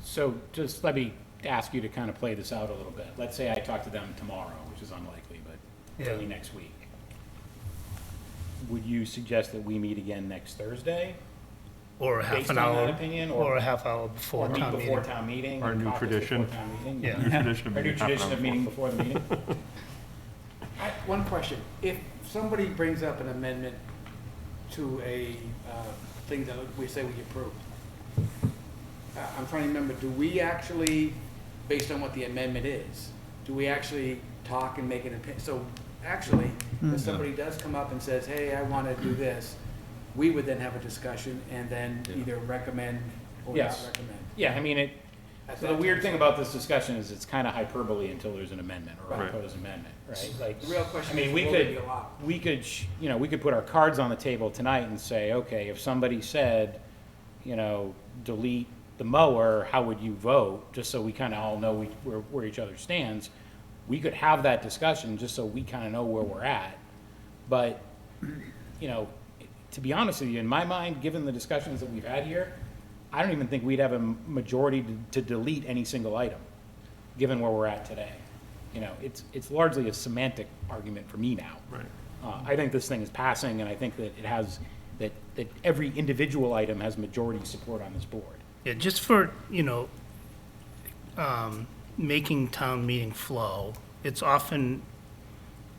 So just let me ask you to kind of play this out a little bit. Let's say I talk to them tomorrow, which is unlikely, but early next week. Would you suggest that we meet again next Thursday? Or a half Based an on that hour, opinion, or or- a half hour before Or meet town before meeting. town meeting? Our and new caucus tradition. before town meeting? Yeah. New tradition of Our new meeting half an tradition hour of meeting before. before the meeting? One question. If somebody brings up an amendment to a thing that we say we approve, I'm trying to remember, do we actually, based on what the amendment is, do we actually talk and make an opinion? So actually, if somebody does come up and says, hey, I want to do this, we would then have a discussion and then either recommend or not Yes. recommend. Yeah, I mean, At so that the weird time, thing about this discussion is it's kind of hyperbole until there's an amendment or a Right. proposed amendment, right? Like, The real question I mean, is, we will could- they be allowed? we could, we could put our cards on the table tonight and say, okay, if somebody said, delete the mower, how would you vote? Just so we kind of all know where each other stands. We could have that discussion just so we kind of know where we're at. But, to be honest with you, in my mind, given the discussions that we've had here, I don't even think we'd have a majority to delete any single item, given where we're at today. It's largely a semantic argument for me now. Right. I think this thing is passing, and I think that it has, that every individual item has majority support on this board. Yeah, just for, making town meeting flow, it's often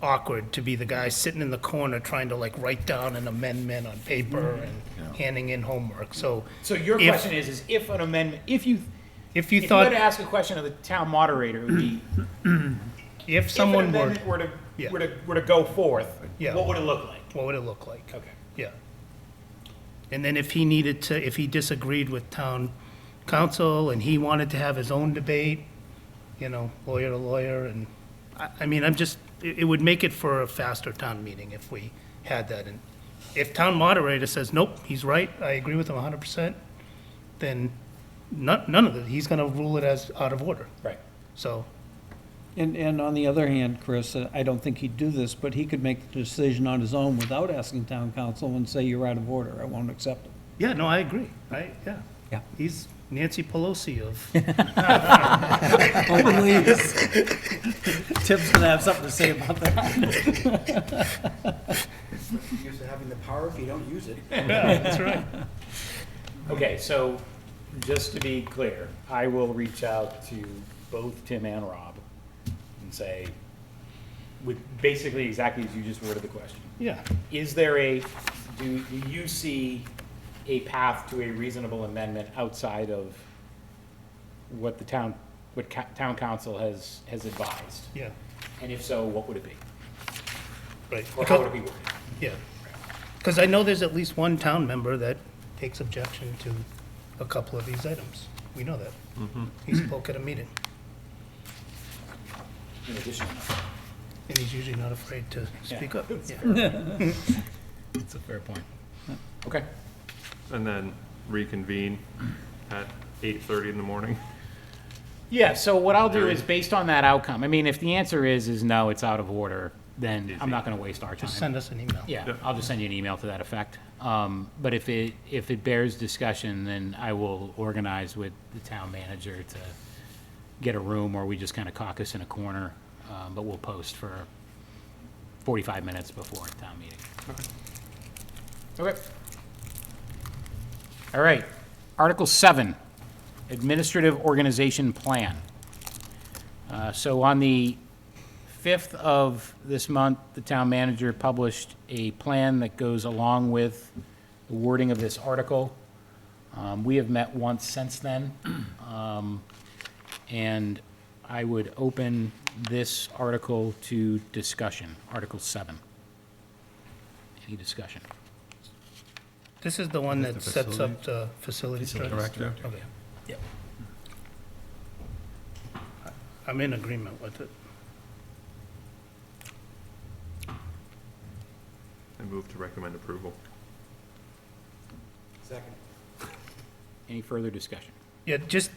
awkward to be the guy sitting in the corner trying to like write down an amendment on paper and handing in homework, so. So your If- question is if an amendment, if you If you had to thought, ask a question of the town moderator, it would be, if if an someone were, amendment Yeah. were to go forth, Yeah. what would it look like? what would it look like? Okay. Yeah. And then if he disagreed with town council and he wanted to have his own debate, lawyer to lawyer, and, I mean, it would make it for a faster town meeting if we had that. And if town moderator says, nope, he's right, I agree with him 100%, then none of it, he's gonna rule it as out of order. Right. So, And on the other hand, Chris, I don't think he'd do this, but he could make the decision on his own without asking town council and say, you're out of order, I won't accept it. yeah, no, I agree. Yeah. He's Nancy Pelosi of, Tim's gonna have something to say about that. You're used to having the power if you don't use it. yeah, that's right. Okay, so just to be clear, I will reach out to both Tim and Rob and say, with basically exactly as you just worded the question. Yeah. Is there do you see a path to a reasonable amendment outside of what town council has advised? Yeah, And if so, what would it be? right. Or how would it be worded? Yeah, because I know there's at least one town member that takes objection to a couple of these items. We know that. He spoke at a meeting, In addition, and he's usually not afraid to speak up. Yeah. That's a fair point. okay. And then reconvene at 8:30 in the morning. Yeah, so what I'll do is, based on that outcome, I mean, if the answer is no, it's out of order, then I'm not gonna waste our time. Just send us an email. Yeah, I'll just send you an email to that effect. But if it bears discussion, then I will organize with the town manager to get a room where we just kind of caucus in a corner, but we'll post for 45 minutes before town meeting. Okay. All right, Article 7, Administrative Organization Plan. So on the 5th of this month, the town manager published a plan that goes along with the wording of this article. We have met once since then, and I would open this article to discussion, Article 7. Any discussion? This is the one that sets up the facility structure? Director. Okay. Yep. I'm in agreement with it. I move to recommend approval. Second. Any further discussion? Yeah, just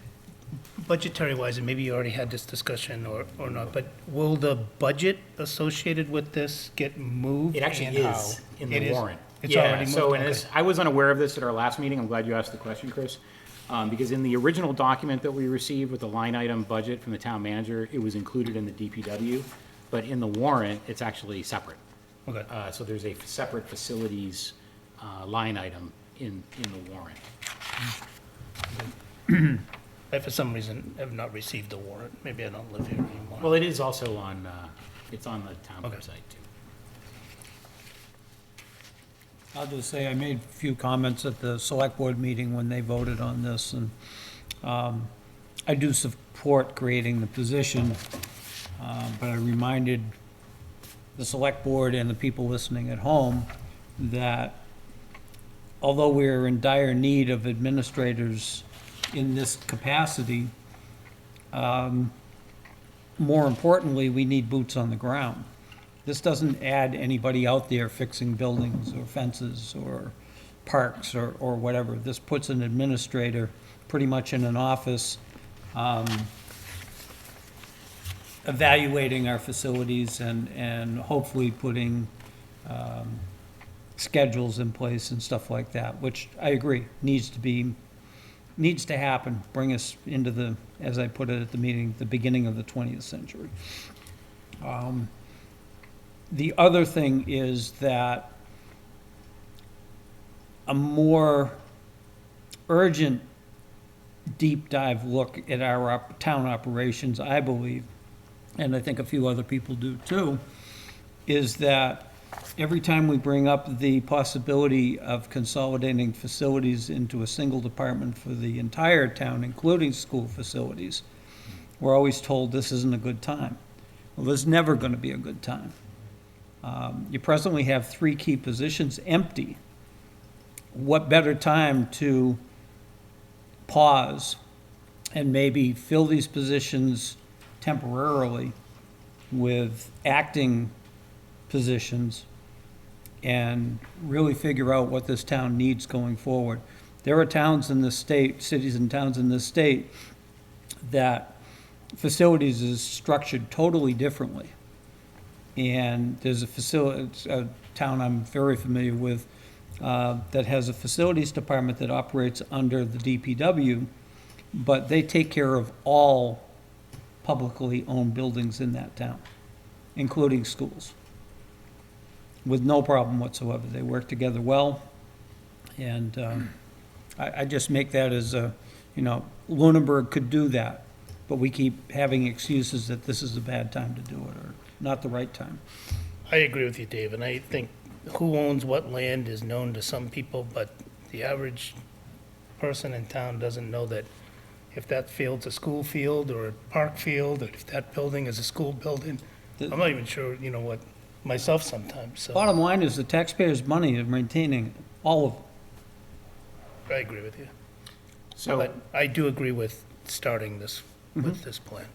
budgetary wise, and maybe you already had this discussion or not, but will the budget associated with this get moved? It actually and how? is in It the is? warrant. It's Yeah, already moved? so in Okay. this, I was unaware of this at our last meeting. I'm glad you asked the question, Chris. Because in the original document that we received with the line item budget from the town manager, it was included in the DPW. But in the warrant, it's actually separate. Okay. So there's a separate facilities line item in the warrant. I, for some reason, have not received the warrant. Maybe I don't live here anymore. Well, it is also on, it's on the town Okay. website too. I'll just say I made a few comments at the select board meeting when they voted on this, and I do support creating the position, but I reminded the select board and the people listening at home that although we're in dire need of administrators in this capacity, more importantly, we need boots on the ground. This doesn't add anybody out there fixing buildings or fences or parks or whatever. This puts an administrator pretty much in an office, evaluating our facilities and hopefully putting schedules in place and stuff like that, which I agree, needs to happen, bring us into the, as I put it at the meeting, the beginning of the 20th century. The other thing is that a more urgent deep dive look at our town operations, I believe, and I think a few other people do too, is that every time we bring up the possibility of consolidating facilities into a single department for the entire town, including school facilities, we're always told this isn't a good time. Well, there's never going to be a good time. You presently have 3 key positions empty. What better time to pause and maybe fill these positions temporarily with acting positions and really figure out what this town needs going forward. There are towns in this state, cities and towns in this state, that facilities is structured totally differently. And there's a town I'm very familiar with that has a facilities department that operates under the DPW, but they take care of all publicly owned buildings in that town, including schools, with no problem whatsoever. They work together well, and I just make that as a, Lunenburg could do that, but we keep having excuses that this is a bad time to do it, or not the right time. I agree with you, Dave, and I think who owns what land is known to some people, but the average person in town doesn't know that if that field's a school field or a park field, or if that building is a school building. I'm not even sure, what, myself sometimes, so Bottom line is the taxpayers' money is maintaining all of it. I agree with you. So, But I do agree with starting this, with this plan.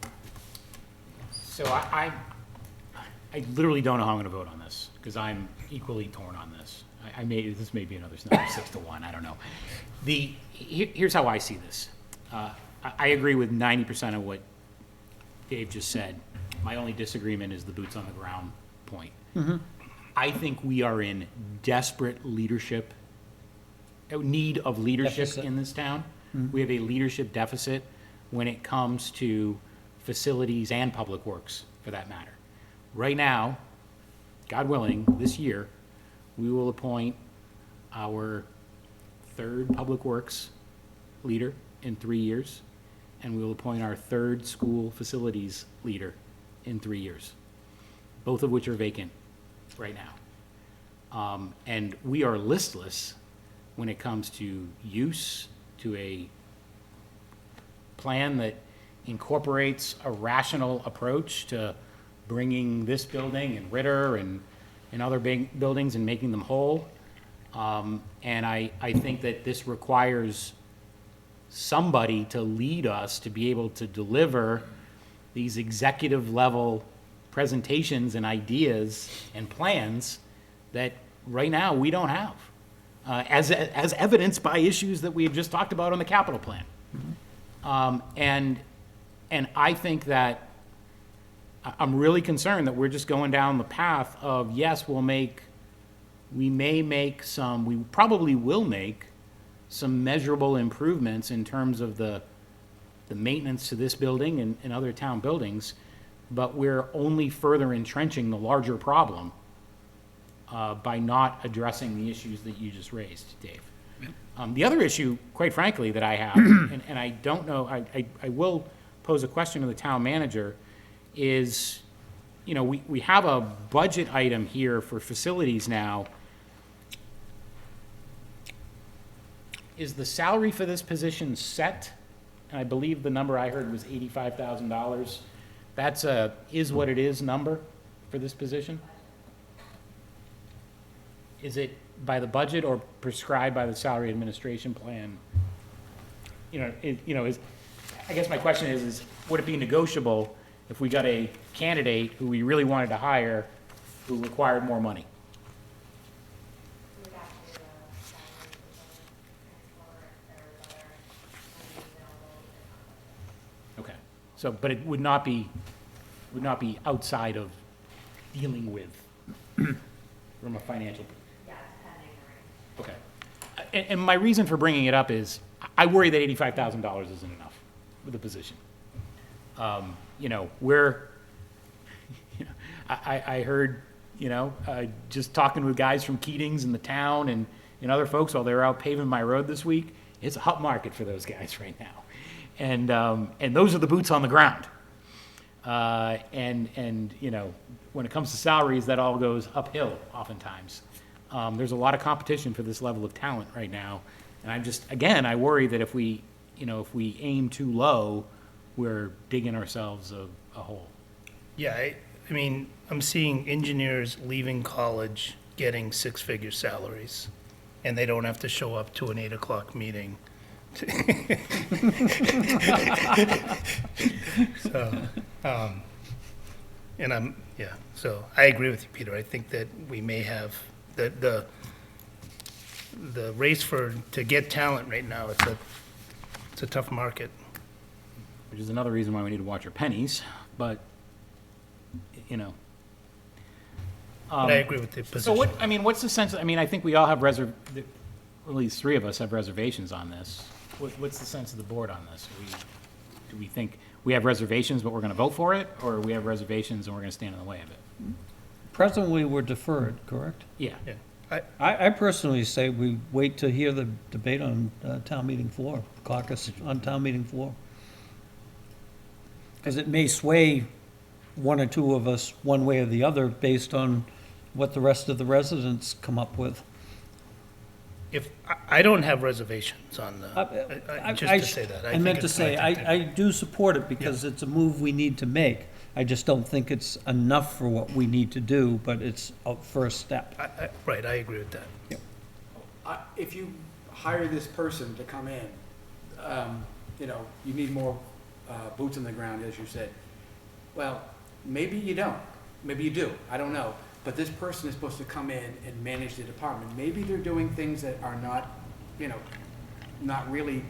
so I literally don't know how I'm gonna vote on this, because I'm equally torn on this. This may be another 6-1, I don't know. Here's how I see this. I agree with 90% of what Dave just said. My only disagreement is the boots on the ground point. I think we are in desperate need of leadership Deficit. in this town. We have a leadership deficit when it comes to facilities and public works, for that matter. Right now, God willing, this year, we will appoint our 3rd public works leader in 3 years, and we will appoint our 3rd school facilities leader in 3 years, both of which are vacant right now. And we are listless when it comes to use, to a plan that incorporates a rational approach to bringing this building and Ritter and other big buildings and making them whole. And I think that this requires somebody to lead us to be able to deliver these executive level presentations and ideas and plans that right now we don't have, as evidenced by issues that we have just talked about on the capital plan. And I think that I'm really concerned that we're just going down the path of, yes, we probably will make some measurable improvements in terms of the maintenance to this building and other town buildings, but we're only further entrenching the larger problem by not addressing the issues that you just raised, Dave. The other issue, quite frankly, that I have, and I don't know, I will pose a question to the town manager, is, we have a budget item here for facilities now. Is the salary for this position set? And I believe the number I heard was $85,000. That's a is what it is number for this position? Is it by the budget or prescribed by the salary administration plan? I guess my question is would it be negotiable if we got a candidate who we really wanted to hire who required more money? We would have to do a salary transfer if there was other money available to accomplish it. Okay, so, but it would not be outside of dealing with from a financial. Yeah, depending on. Okay. And my reason for bringing it up is, I worry that $85,000 isn't enough for the position. I heard, just talking with guys from Keating's in the town and other folks while they were out paving my road this week, it's a hot market for those guys right now. And those are the boots on the ground. When it comes to salaries, that all goes uphill oftentimes. There's a lot of competition for this level of talent right now. And I worry that if we aim too low, we're digging ourselves a hole. Yeah, I mean, I'm seeing engineers leaving college getting six-figure salaries, and they don't have to show up to an 8 o'clock meeting. So, so I agree with you, Peter. I think that we may have, the race to get talent right now, it's a tough market. Which is another reason why we need to watch our pennies, but, But I agree with the So position. what's the sense, I think we all have at least three of us have reservations on this. What's the sense of the board on this? Do we think we have reservations, but we're gonna vote for it, or we have reservations and we're gonna stand in the way of it? Presently, we're deferred, correct? Yeah. Yeah. I personally say we wait to hear the debate on town meeting floor, caucus on town meeting floor. Because it may sway one or two of us one way or the other based on what the rest of the residents come up with. I don't have reservations on just to say that. I think meant to it's- say, think that- I do support it because it's a move we need to make. I just don't think it's enough for what we need to do, but it's a first step. Right, I agree with that. If you hire this person to come in, you need more boots on the ground, as you said. Well, maybe you don't. Maybe you do. I don't know. But this person is supposed to come in and manage the department. Maybe they're doing things that are not, not really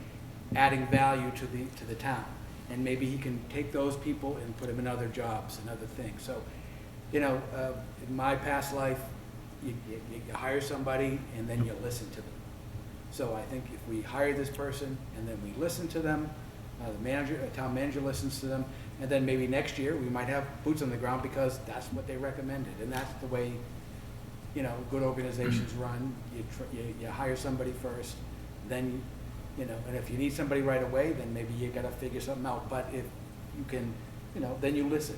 adding value to the town. And maybe he can take those people and put them in other jobs and other things. So, in my past life, you hire somebody and then you listen to them. So I think if we hire this person and then we listen to them, the town manager listens to them, and then maybe next year we might have boots on the ground because that's what they recommended. And that's the way, good organizations run. You hire somebody first, then and if you need somebody right away, then maybe you gotta figure something out. But if you can, then you listen.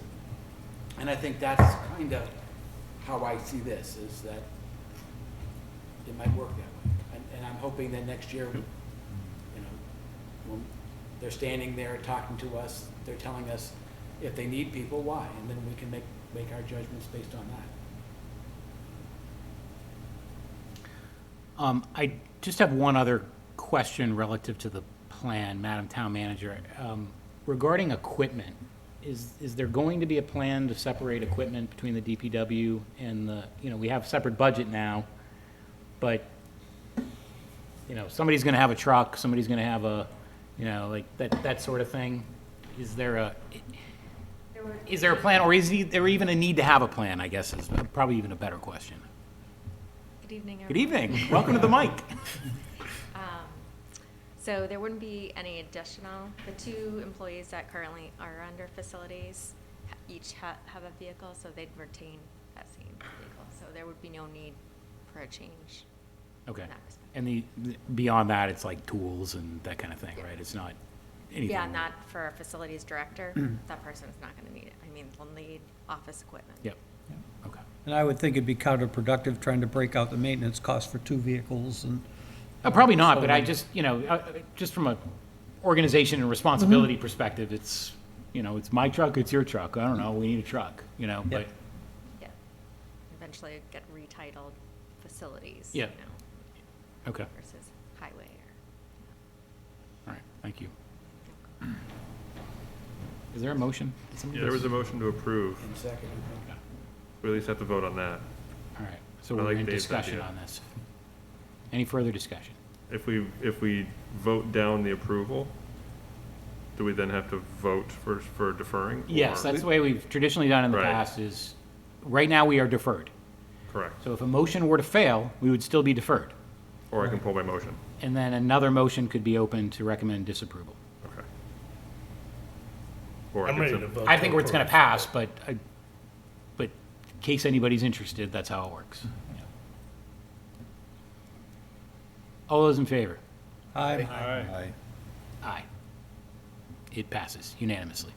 And I think that's kind of how I see this, is that it might work that way. And I'm hoping that next year, when they're standing there talking to us, they're telling us if they need people, why, and then we can make our judgments based on that. I just have one other question relative to the plan, Madam Town Manager. Regarding equipment, is there going to be a plan to separate equipment between the DPW and we have a separate budget now, but, somebody's gonna have a truck, somebody's gonna have a, like that sort of thing. Is there a plan, or is there even a need to have a plan, I guess, is probably even a better question. Good evening, Good everyone. evening, welcome to the mic. So there wouldn't be any additional, the two employees that currently are under facilities each have a vehicle, so they'd retain that same vehicle. So there would be no need for a change. Okay, in that respect. and beyond that, it's like tools and that kind of thing, right? It's not anything. Yeah, not for a facilities director. That person is not gonna need it. I mean, they'll need office equipment. Yep, okay. And I would think it'd be counterproductive trying to break out the maintenance cost for two vehicles and. Probably not, but I just, just from a organization and responsibility perspective, it's, it's my truck, it's your truck. I don't know, we need a truck, but, Yeah. Eventually get retitled facilities. Yeah. Okay, Versus highway or. all right. Thank you. Is there a motion? Did somebody There just- was a motion to approve. And second, We at least have to vote on that. All right, so I we're like in Dave's discussion idea. on this. Any further discussion? If we vote down the approval, do we then have to vote for deferring? Yes, or- that's the way we've traditionally done in the Right. past is, right now we are deferred. Correct. So if a motion were to fail, we would still be deferred. Or I can pull my motion. And then another motion could be open to recommend disapproval. Okay. Or I I'm could ready sim- to vote. I think to it's gonna approve. pass, but in case anybody's interested, that's how it works. Yeah. All those in favor? Aye. Aye. Aye. It passes unanimously.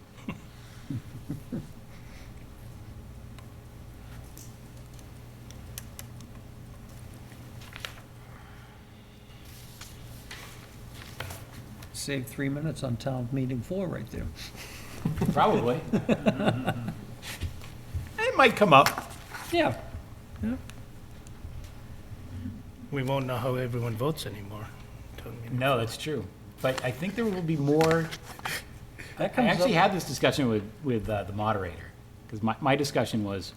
Saved 3 minutes on town meeting floor right there. Probably. It might come up. Yeah. We won't know how everyone votes anymore. Town meeting. No, that's true. But I think there will be more. That I comes actually up. had this discussion with the moderator, because my discussion was,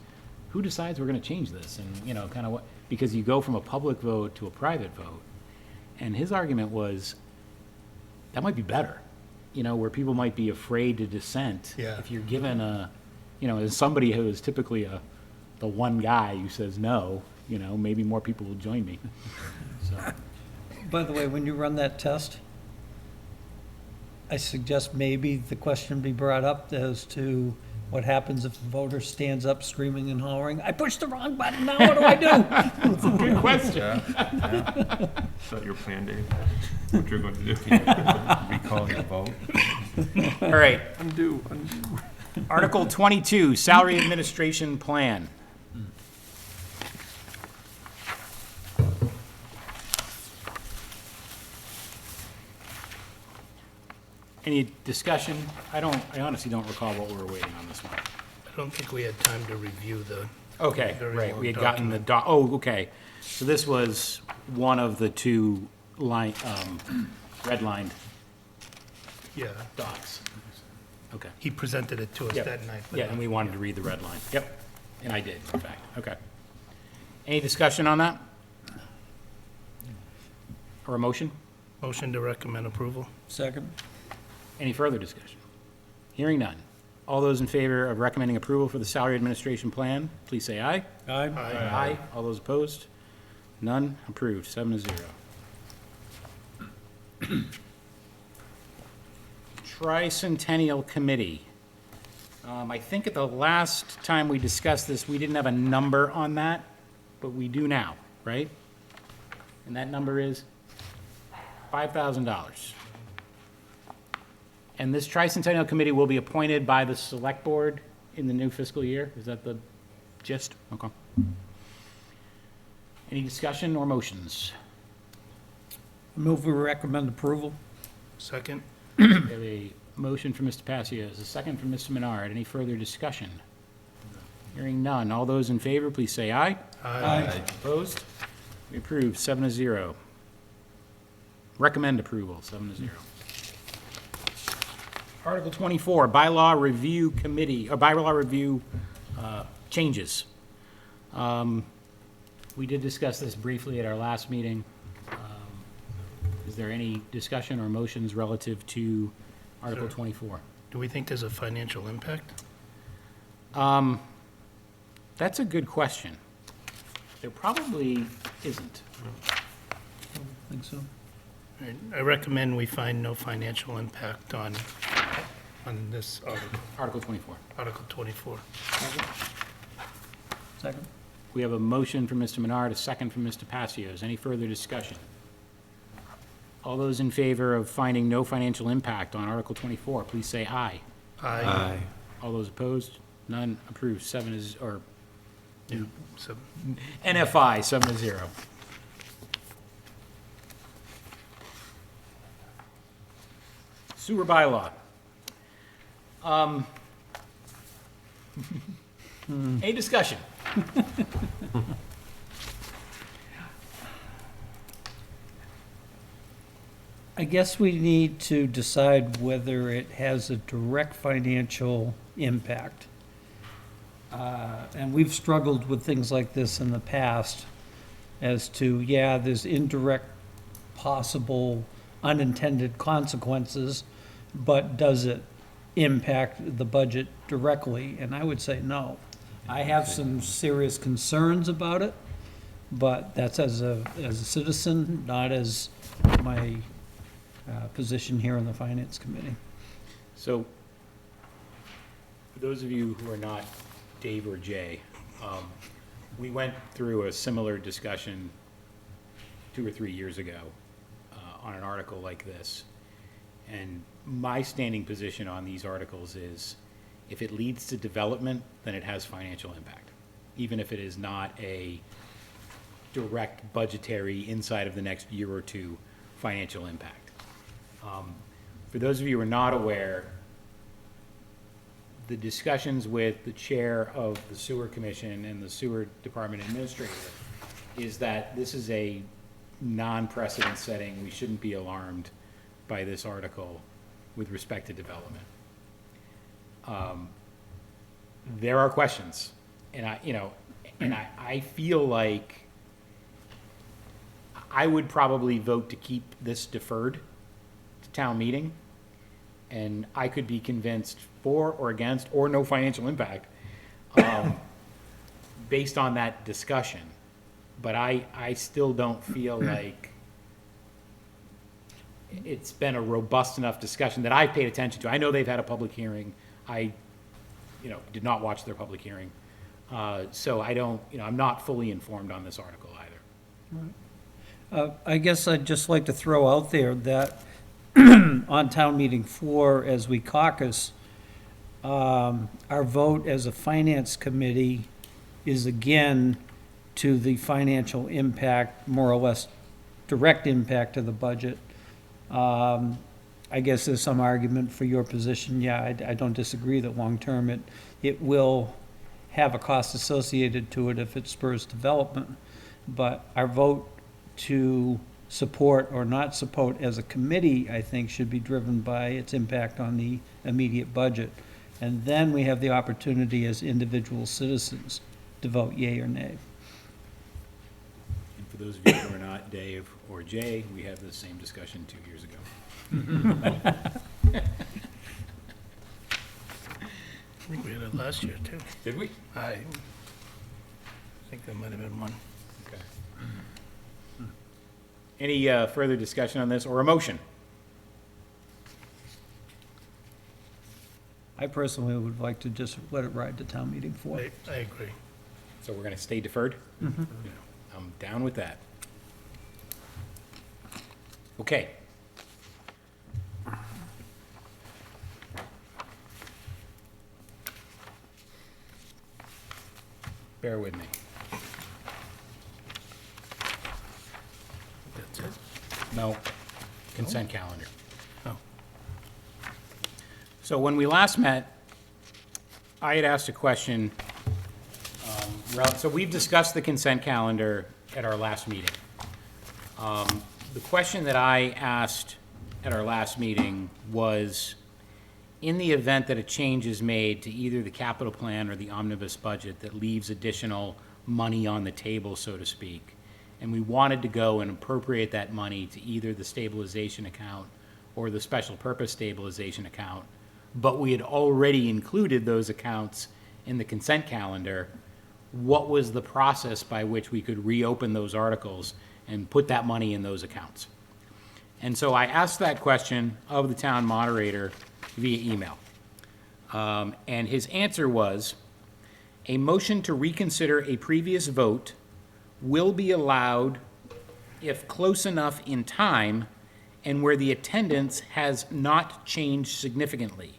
who decides we're gonna change this? And, you know, kind of what, because you go from a public vote to a private vote. And his argument was, that might be better, you know, where people might be afraid to dissent. Yeah. If you're given a, you know, as somebody who is typically the one guy who says no, you know, maybe more people will join me. So, By the way, when you run that test, I suggest maybe the question be brought up as to what happens if the voter stands up screaming and hollering, I pushed the wrong button, now what do I do? good question. Is that your plan, Dave? What you're going to do? Recall your vote. All right, Undo. Article 22, Salary Administration Plan. Any discussion? I honestly don't recall what we were waiting on this one. I don't think we had time to review the, Okay, Very right, long we had gotten the okay. So this was one of the two redlined yeah, docs. Okay. he presented it to us Yep. that night. but Yeah, and we wanted to read the red line. Yep, and I did, in fact, okay. Any discussion on that? Or a motion? Motion to recommend approval. Second? Any further discussion? Hearing none. All those in favor of recommending approval for the salary administration plan, please say aye. Aye. Aye. All those opposed? None? Approved, 7-0. Tricentennial Committee. I think at the last time we discussed this, we didn't have a number on that, but we do now, right? And that number is $5,000. And this Tricentennial Committee will be appointed by the Select Board in the new fiscal year? Is that the gist? Okay. Any discussion or motions? Move we recommend approval. Second? We have a motion from Mr. Passios, a second from Mr. Menard. Any further discussion? Hearing none. All those in favor, please say aye. Aye. Opposed? We approve, 7-0. Recommend approval, 7-0. Article 24, Bylaw Review Committee, or Bylaw Review changes. We did discuss this briefly at our last meeting. Is there any discussion or motions relative to Article 24? Do we think there's a financial impact? That's a good question. There probably isn't. Think so? All right, I recommend we find no financial impact on this article, Article 24. Article 24. Second? We have a motion from Mr. Menard, a second from Mr. Passios. Any further discussion? All those in favor of finding no financial impact on Article 24, please say aye. Aye. All those opposed? None. Approved. 7 is, or Yeah, so, NFI, 7-0. Sewer bylaw. Any discussion? I guess we need to decide whether it has a direct financial impact. And we've struggled with things like this in the past as to, yeah, there's indirect possible unintended consequences, but does it impact the budget directly? And I would say no. I have some serious concerns about it, but that's as a citizen, not as my position here in the Finance Committee. So, for those of you who are not Dave or Jay, we went through a similar discussion 2 or 3 years ago on an article like this. And my standing position on these articles is, if it leads to development, then it has financial impact, even if it is not a direct budgetary inside of the next year or two financial impact. For those of you who are not aware, the discussions with the chair of the sewer commission and the sewer department administrator is that this is a non-precedent setting. We shouldn't be alarmed by this article with respect to development. There are questions, and I feel like I would probably vote to keep this deferred to town meeting, and I could be convinced for or against or no financial impact based on that discussion. But I still don't feel like it's been a robust enough discussion that I've paid attention to. I know they've had a public hearing. I, did not watch their public hearing. So I don't, I'm not fully informed on this article either. I guess I'd just like to throw out there that on town meeting floor, as we caucus, our vote as a finance committee is again to the financial impact, more or less direct impact to the budget. I guess there's some argument for your position. Yeah, I don't disagree that long-term it will have a cost associated to it if it spurs development. But our vote to support or not support as a committee, I think, should be driven by its impact on the immediate budget. And then we have the opportunity as individual citizens to vote yea or nay. And for those of you who are not Dave or Jay, we had the same discussion 2 years ago. I think we had it last year, too. Did we? I think there might have been one. Okay. Any further discussion on this or a motion? I personally would like to just let it ride to town meeting floor. I agree. So we're going to stay deferred? Yeah, I'm down with that. Okay. Bear with me. That's it. No, consent calendar. Oh. So when we last met, I had asked a question. So we've discussed the consent calendar at our last meeting. The question that I asked at our last meeting was, in the event that a change is made to either the capital plan or the omnibus budget that leaves additional money on the table, so to speak, and we wanted to go and appropriate that money to either the stabilization account or the special purpose stabilization account, but we had already included those accounts in the consent calendar, what was the process by which we could reopen those articles and put that money in those accounts? And so I asked that question of the town moderator via email. And his answer was, a motion to reconsider a previous vote will be allowed if close enough in time and where the attendance has not changed significantly.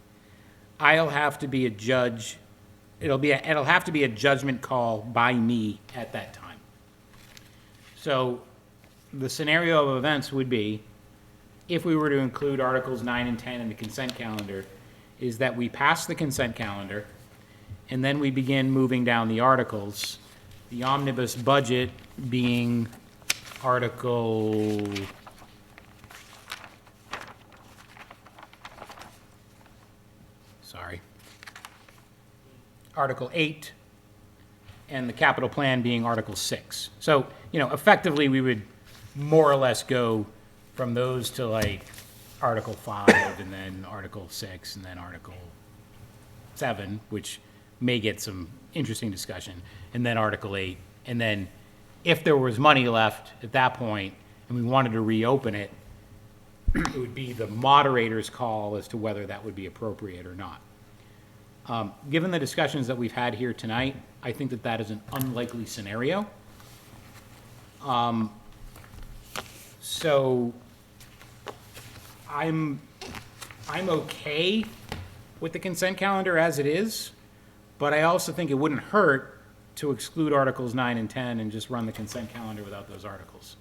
I'll have to be a judge. It'll have to be a judgment call by me at that time. So the scenario of events would be, if we were to include Articles 9 and 10 in the consent calendar, is that we pass the consent calendar, and then we begin moving down the articles, the omnibus budget being Article Article 8, and the capital plan being Article 6. So, effectively, we would more or less go from those to like Article 5, and then Article 6, and then Article 7, which may get some interesting discussion, and then Article 8. And then if there was money left at that point, and we wanted to reopen it, it would be the moderator's call as to whether that would be appropriate or not. Given the discussions that we've had here tonight, I think that that is an unlikely scenario. So I'm okay with the consent calendar as it is, but I also think it wouldn't hurt to exclude Articles 9 and 10 and just run the consent calendar without those articles.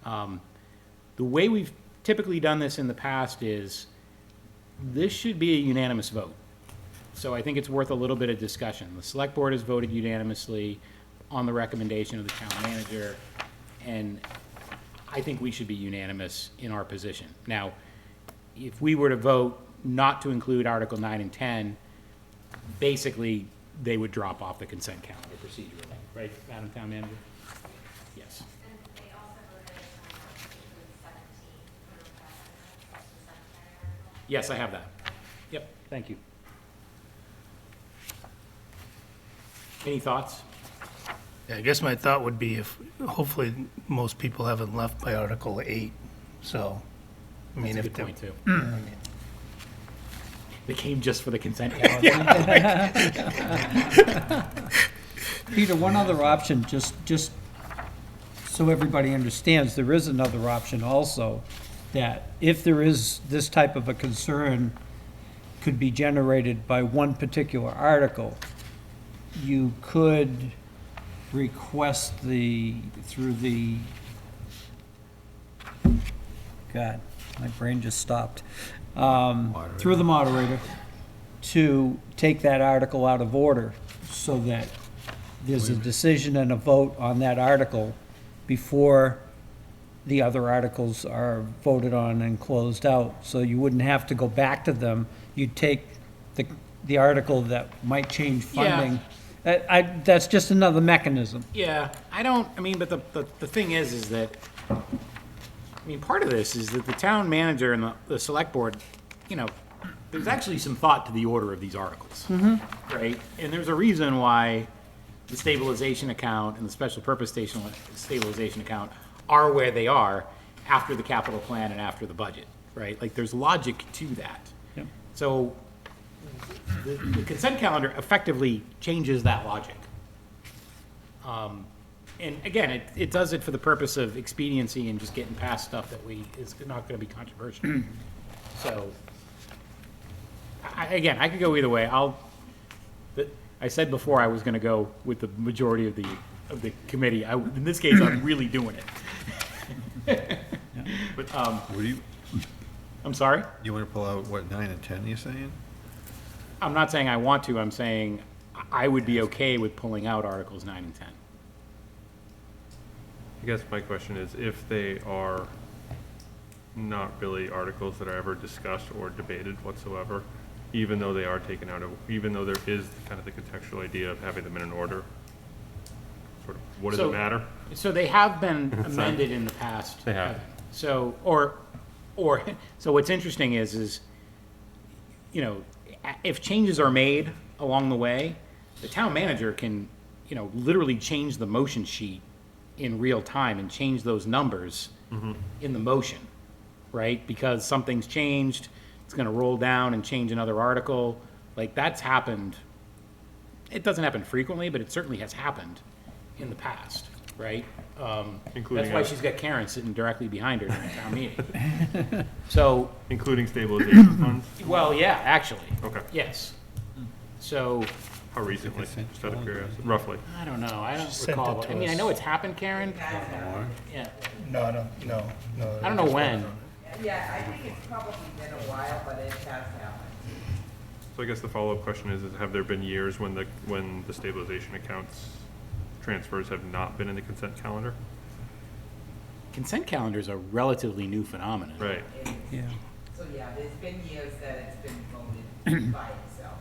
The way we've typically done this in the past is this should be a unanimous vote. So I think it's worth a little bit of discussion. The select board has voted unanimously on the recommendation of the town manager, and I think we should be unanimous in our position. Now, if we were to vote not to include Article 9 and 10, basically, they would drop off the consent calendar procedurally, right, Madam Town Manager? Yes. And they also voted to include 17, that's the cemetery article. Yes, I have that. Yep, thank you. Any thoughts? Yeah, I guess my thought would be if, hopefully, most people haven't left by Article 8, so, I mean, That's a if good they... point, too. They came just for the consent calendar. Peter, one other option, just so everybody understands, there is another option also, that if there is this type of a concern could be generated by one particular article, you could request through the, God, my brain just stopped, through the moderator, to take that article out of order so that there's a decision and a vote on that article before the other articles are voted on and closed out. So you wouldn't have to go back to them. You'd take the article that might change funding. That's just another mechanism. Yeah, but the thing is that, part of this is that the town manager and the select board, there's actually some thought to the order of these articles. Right? And there's a reason why the stabilization account and the special purpose stabilization account are where they are after the capital plan and after the budget, right? Like, there's logic to that. Yep. So the consent calendar effectively changes that logic. And again, it does it for the purpose of expediency and just getting past stuff that is not going to be controversial. So, I could go either way. I said before I was going to go with the majority of the committee. In this case, I'm really doing it. But What do you, I'm sorry? you want to pull out, what, 9 and 10, you're saying? I'm not saying I want to. I'm saying I would be okay with pulling out Articles 9 and 10. I guess my question is, if they are not really articles that are ever discussed or debated whatsoever, even though they are taken out of, even though there is kind of the contextual idea of having them in an order, sort of, what does it matter? So they have been amended in the past. They have. So, so what's interesting is, if changes are made along the way, the town manager can, literally change the motion sheet in real time and change those numbers in the motion, right? Because something's changed, it's gonna roll down and change another article. Like, that's happened. It doesn't happen frequently, but it certainly has happened in the past, right? Including That's why us. she's got Karen sitting directly behind her during town meeting. So, Including stabilization funds? well, yeah, actually. Okay. yes. So, How recently, just out of curiosity, roughly? I don't know, I don't sent recall. it to I mean, I us. know it's happened, Karen. Yeah, No, no. I don't know when. Yeah, I think it's probably been a while, but it has happened. So I guess the follow-up question is have there been years when the stabilization accounts transfers have not been in the consent calendar? Consent calendar is a relatively new phenomenon. Right. Yeah. So, yeah, there's been years that it's been voted by itself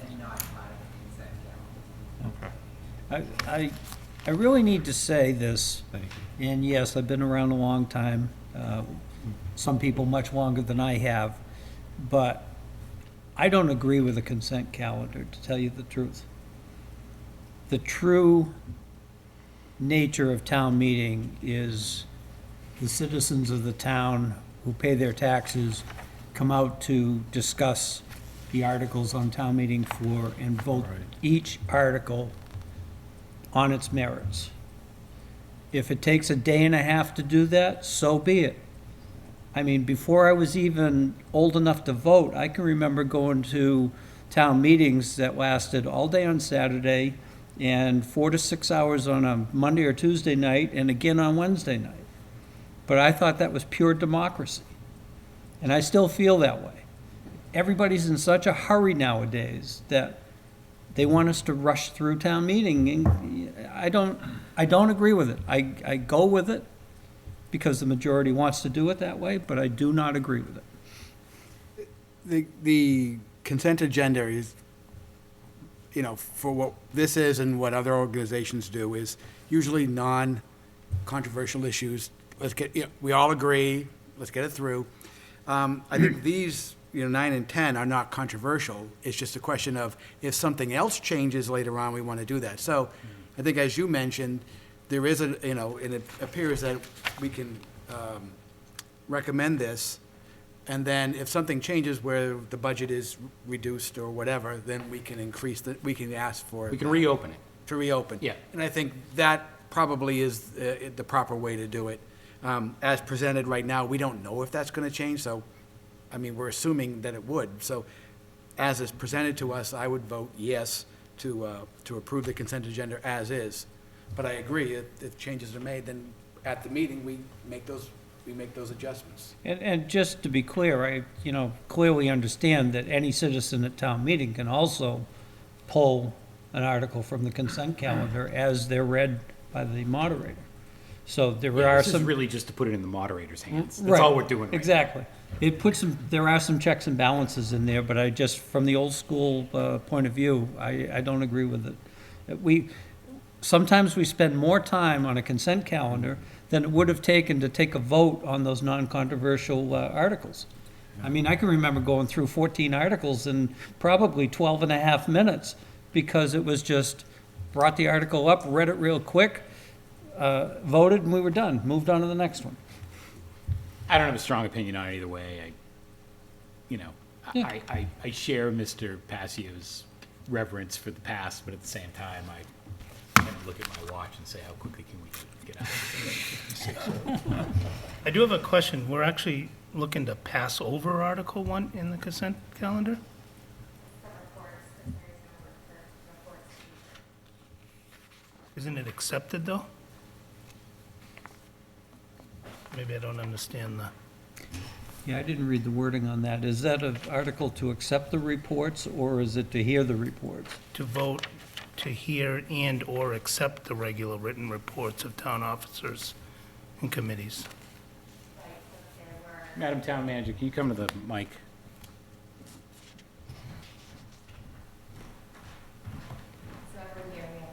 and not part of the consent I really need to say this, and yes, I've been around a long time, some people much longer than I have, but I don't agree with the consent calendar, to tell you the truth. The true nature of town meeting is the citizens of the town who pay their taxes come out to discuss the articles on town meeting floor and vote each article on its merits. If it takes a day and a half to do that, so be it. I mean, before I was even old enough to vote, I can remember going to town meetings that lasted all day on Saturday and 4 to 6 hours on a Monday or Tuesday night and again on Wednesday night. But I thought that was pure democracy. And I still feel that way. Everybody's in such a hurry nowadays that they want us to rush through town meeting. And I don't agree with it. I go with it because the majority wants to do it that way, but I do not agree with it. The consent agenda is, for what this is and what other organizations do, is usually non-controversial issues. Let's get, we all agree, let's get it through. I think these, 9 and 10 are not controversial. It's just a question of if something else changes later on, we want to do that. So I think, as you mentioned, there is and it appears that we can recommend this, and then if something changes where the budget is reduced or whatever, then we can we can ask for it. We can reopen it. To reopen. Yeah. And I think that probably is the proper way to do it. As presented right now, we don't know if that's going to change, so, we're assuming that it would. So as it's presented to us, I would vote yes to approve the consent agenda as is. But I agree, if changes are made, then at the meeting, we make those adjustments. And just to be clear, I, clearly understand that any citizen at town meeting can also pull an article from the consent calendar as they're read by the moderator. So there are This is some. really just to put it in the moderator's hands. That's Right, all we're doing right now. Exactly. There are some checks and balances in there, but I just, from the old school point of view, I don't agree with it. Sometimes we spend more time on a consent calendar than it would have taken to take a vote on those non-controversial articles. I can remember going through 14 articles in probably 12 and a half minutes because it was just brought the article up, read it real quick, voted, and we were done. Moved on to the next one. I don't have a strong opinion on it either way. I share Mr. Passio's reverence for the past, but at the same time, I kind of look at my watch and say, how quickly can we get out of this? I do have a question. We're actually looking to pass over Article 1 in the consent calendar? Isn't it accepted, though? Maybe I don't understand the... Yeah, I didn't read the wording on that. Is that an article to accept the reports, or is it to hear the reports? To vote to hear and/or accept the regular written reports of town officers and committees. Madam Town Manager, can you come to the mic? So every year we have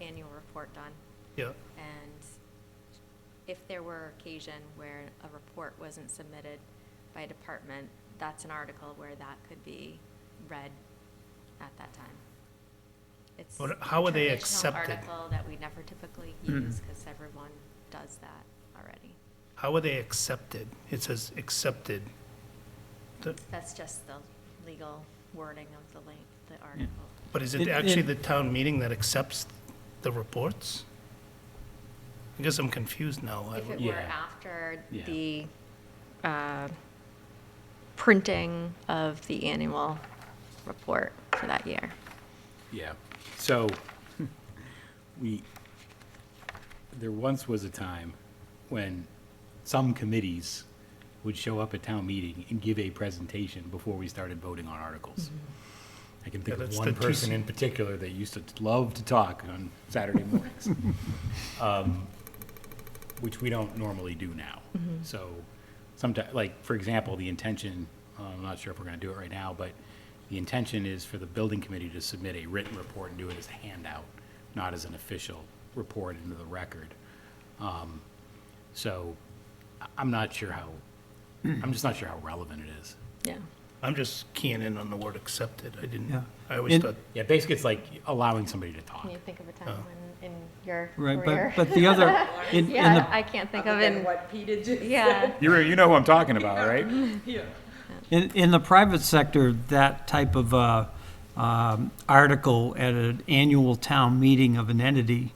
an annual report done, Yeah. and if there were occasion where a report wasn't submitted by a department, that's an article where that could be read at that time. It's But how are they a accepted? traditional article that we never typically use because everyone does that already. How are they accepted? It says accepted. That's just the legal wording of the article. But is it It- actually it- the town meeting that accepts the reports? I guess I'm confused now. If it Yeah. were after Yeah. the printing of the annual report for that year. Yeah, so, there once was a time when some committees would show up at town meeting and give a presentation before we started voting on articles. I can think Yeah, of that's one the person in particular that used to love to talk on Saturday mornings, which we don't normally do now. So, sometimes, like, for example, the intention, I'm not sure if we're gonna do it right now, but the intention is for the building committee to submit a written report and do it as a handout not as an official report into the record. So I'm not sure how, I'm just not sure how relevant it is. Yeah. I'm just keying in on the word accepted. I didn't, Yeah. I always And- thought, Yeah, basically it's like allowing somebody to talk. Can you think of a time when in your Right, career? but the other, in Yeah, the, I can't think of Other than in, what Peter just yeah. You know who I'm talking about, right? in the private sector, that type of article at an annual town meeting of an entity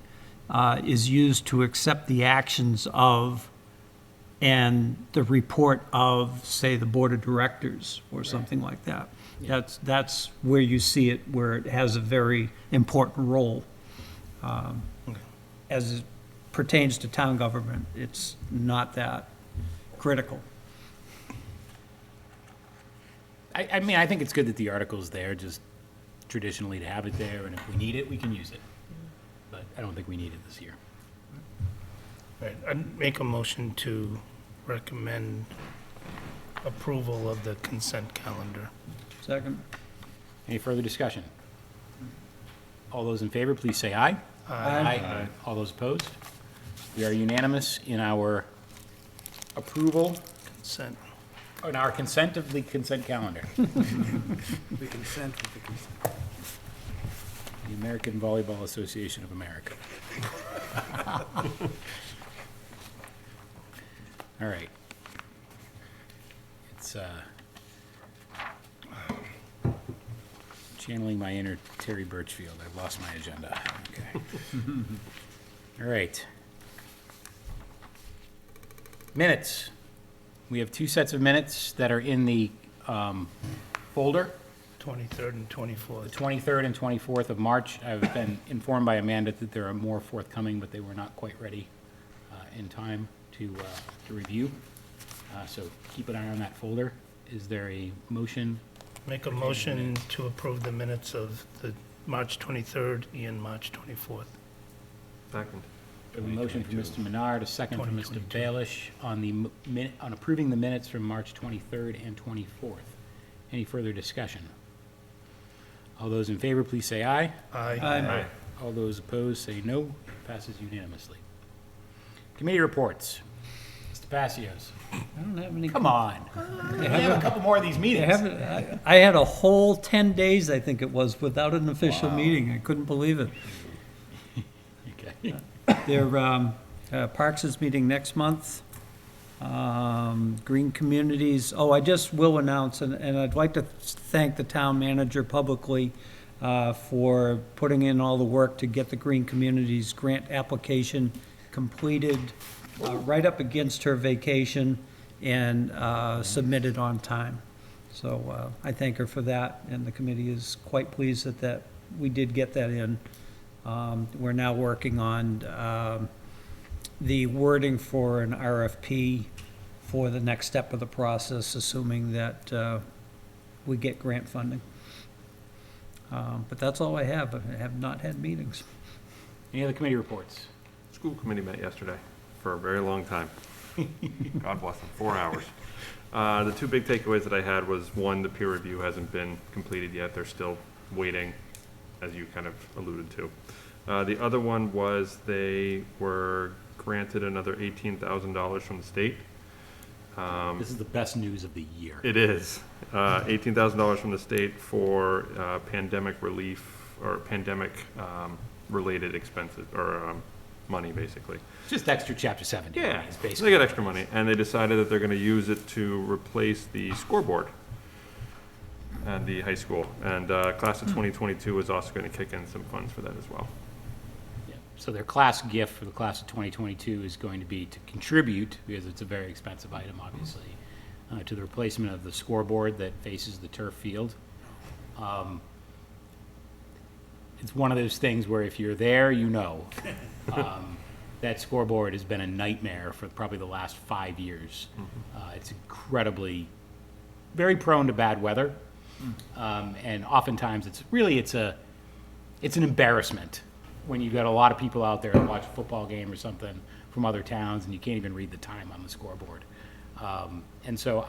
is used to accept the actions of and the report of, say, the board of directors or something like that. That's where you see it, where it has a very important role. As it pertains to town government, it's not that critical. I mean, I think it's good that the article's there, just traditionally to have it there, and if we need it, we can use it. But I don't think we need it this year. right, I'd make a motion to recommend approval of the consent calendar. Second? Any further discussion? All those in favor, please say aye. Aye. All those opposed? We are unanimous in our approval, Consent. in our consent of the consent calendar. We consent with the consent. The American Volleyball Association of America. All right. It's channeling my inner Terry Birchfield. I've lost my agenda. Okay. All right. Minutes. We have two sets of minutes that are in the folder. 23rd and 24th. The 23rd and 24th of March. I've been informed by Amanda that there are more forthcoming, but they were not quite ready in time to review. So keep an eye on that folder. Is there a motion? Make a motion to approve the minutes of the March 23rd and March 24th. Second. A motion from Mr. Menard, a second from Mr. 2022. Bailish on the on approving the minutes from March 23rd and 24th. Any further discussion? All those in favor, please say aye. Aye. Aye. All those opposed, say no. Passes unanimously. Committee reports. Mr. Passios. I don't have any. Come on. We have a couple more of these meetings. I had a whole 10 days, I think it was, without an official meeting. I couldn't believe it. Okay. Their Parks is meeting next month. Green Communities, I just will announce, and I'd like to thank the town manager publicly for putting in all the work to get the Green Communities grant application completed right up against her vacation and submitted on time. So I thank her for that, and the committee is quite pleased that we did get that in. We're now working on the wording for an RFP for the next step of the process, assuming that we get grant funding. But that's all I have. I have not had meetings. Any other committee reports? School committee met yesterday for a very long time. God bless them, 4 hours. The two big takeaways that I had was, one, the peer review hasn't been completed yet. They're still waiting, as you kind of alluded to. The other one was they were granted another $18,000 from the state. This is the best news of the year. It is. $18,000 from the state for pandemic relief or pandemic related expenses or money, basically. Just extra Chapter 70. Yeah, It's they basically. got extra money, and they decided that they're going to use it to replace the scoreboard at the high school. And class of 2022 is also going to kick in some funds for that as well. Yeah. So their class gift for the class of 2022 is going to be to contribute, because it's a very expensive item, obviously, to the replacement of the scoreboard that faces the turf field. It's one of those things where if you're there, you know. That scoreboard has been a nightmare for probably the last 5 years. It's incredibly, very prone to bad weather. And oftentimes it's an embarrassment when you've got a lot of people out there to watch a football game or something from other towns and you can't even read the time on the scoreboard. And so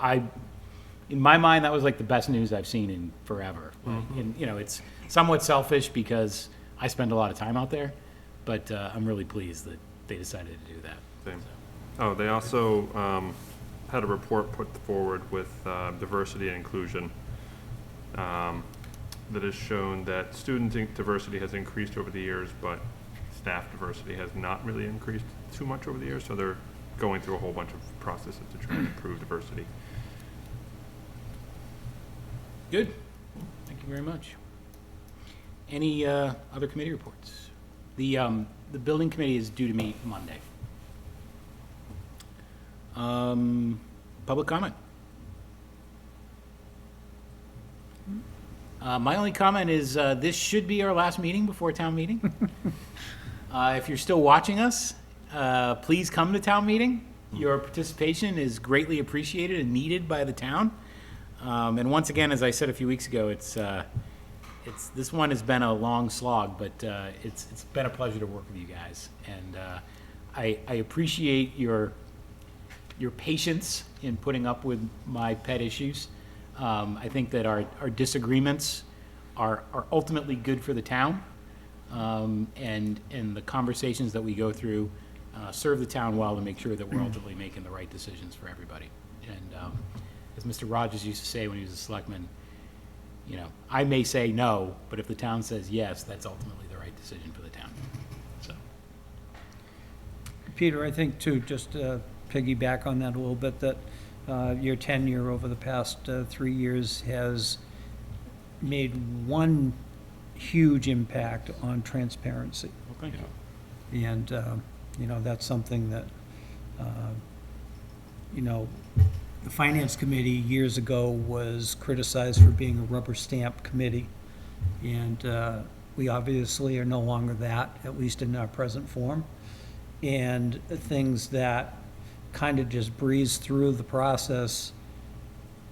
in my mind, that was like the best news I've seen in forever. And, you know, it's somewhat selfish because I spend a lot of time out there, but I'm really pleased that they decided to do that. Same. Oh, they also had a report put forward with diversity and inclusion that has shown that student diversity has increased over the years, but staff diversity has not really increased too much over the years, so they're going through a whole bunch of processes to try and improve diversity. Good. Thank you very much. Any other committee reports? The building committee is due to meet Monday. Public comment? My only comment is this should be our last meeting before town meeting. If you're still watching us, please come to town meeting. Your participation is greatly appreciated and needed by the town. And once again, as I said a few weeks ago, this one has been a long slog, but it's been a pleasure to work with you guys. And I appreciate your patience in putting up with my pet issues. I think that our disagreements are ultimately good for the town, and the conversations that we go through serve the town well to make sure that we're ultimately making the right decisions for everybody. And as Mr. Rogers used to say when he was a selectman, you know, I may say no, but if the town says yes, that's ultimately the right decision for the town. So, Peter, I think too, just piggyback on that a little bit, that your tenure over the past 3 years has made one huge impact on transparency. well, thank you. And, you know, that's something that, you know, the Finance Committee years ago was criticized for being a rubber stamp committee. And we obviously are no longer that, at least in our present form. And things that kind of just breeze through the process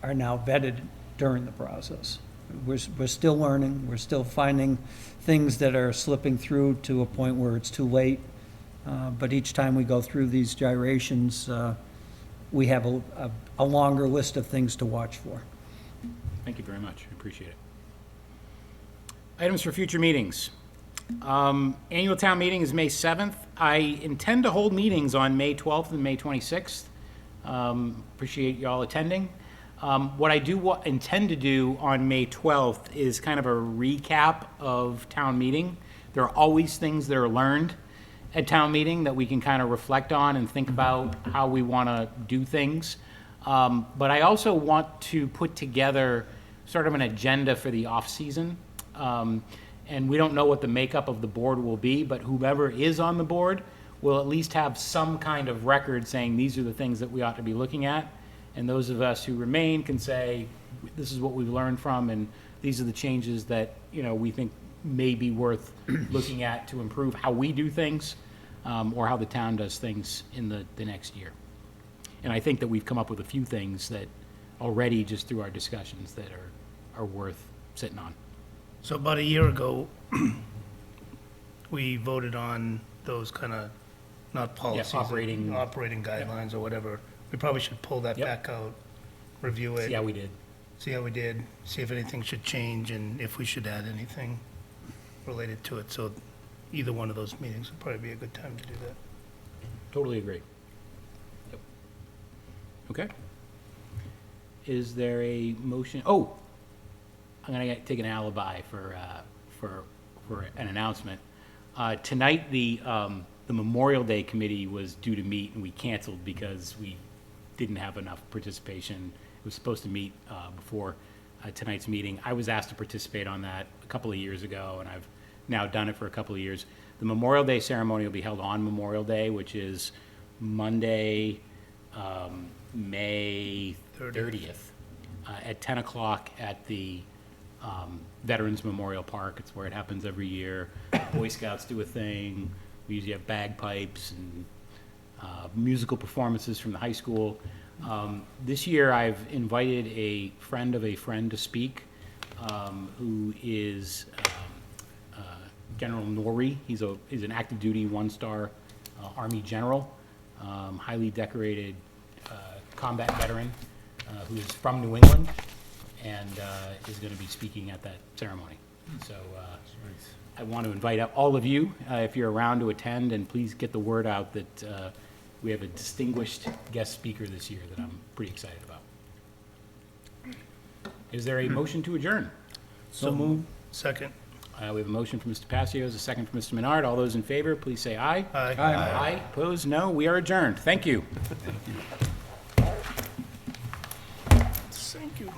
are now vetted during the process. We're still learning, we're still finding things that are slipping through to a point where it's too late. But each time we go through these gyrations, we have a longer list of things to watch for. Thank you very much. I appreciate it. Items for future meetings. Annual town meeting is May 7th. I intend to hold meetings on May 12th and May 26th. Appreciate y'all attending. What I do intend to do on May 12th is kind of a recap of town meeting. There are always things that are learned at town meeting that we can kind of reflect on and think about how we want to do things. But I also want to put together sort of an agenda for the off-season. And we don't know what the makeup of the board will be, but whoever is on the board will at least have some kind of record saying these are the things that we ought to be looking at. And those of us who remain can say, this is what we've learned from, and these are the changes that, you know, we think may be worth looking at to improve how we do things, or how the town does things in the next year. And I think that we've come up with a few things that already, just through our discussions, that are worth sitting on. So about a year ago, we voted on those kind of, not policies. operating- Operating guidelines or whatever. We probably should pull that Yep. back out, review it. See how we did. See how we did, see if anything should change and if we should add anything related to it. So either one of those meetings would probably be a good time to do that. Totally agree. Yep. Okay. Is there a motion? Oh, I'm gonna take an alibi for an announcement. Tonight, the Memorial Day Committee was due to meet, and we canceled because we didn't have enough participation. It was supposed to meet before tonight's meeting. I was asked to participate on that a couple of years ago, and I've now done it for a couple of years. The Memorial Day ceremony will be held on Memorial Day, which is Monday, May 30th, at 10 o'clock at the Veterans Memorial Park. It's where it happens every year. Boy Scouts do a thing. We usually have bagpipes and musical performances from the high school. This year, I've invited a friend of a friend to speak, who is General Norrie. He's an active duty one-star Army general, highly decorated combat veteran who is from New England and is going to be speaking at that ceremony. So I want to invite all of you, if you're around, to attend, and please get the word out that we have a distinguished guest speaker this year that I'm pretty excited about. Is there a motion to adjourn? So move. Second. We have a motion from Mr. Passios, a second from Mr. Menard. All those in favor, please say aye. Aye. Aye. Opposed? No. We are adjourned. Thank you. Thank you.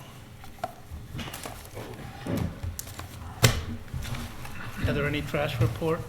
Are there any trash report?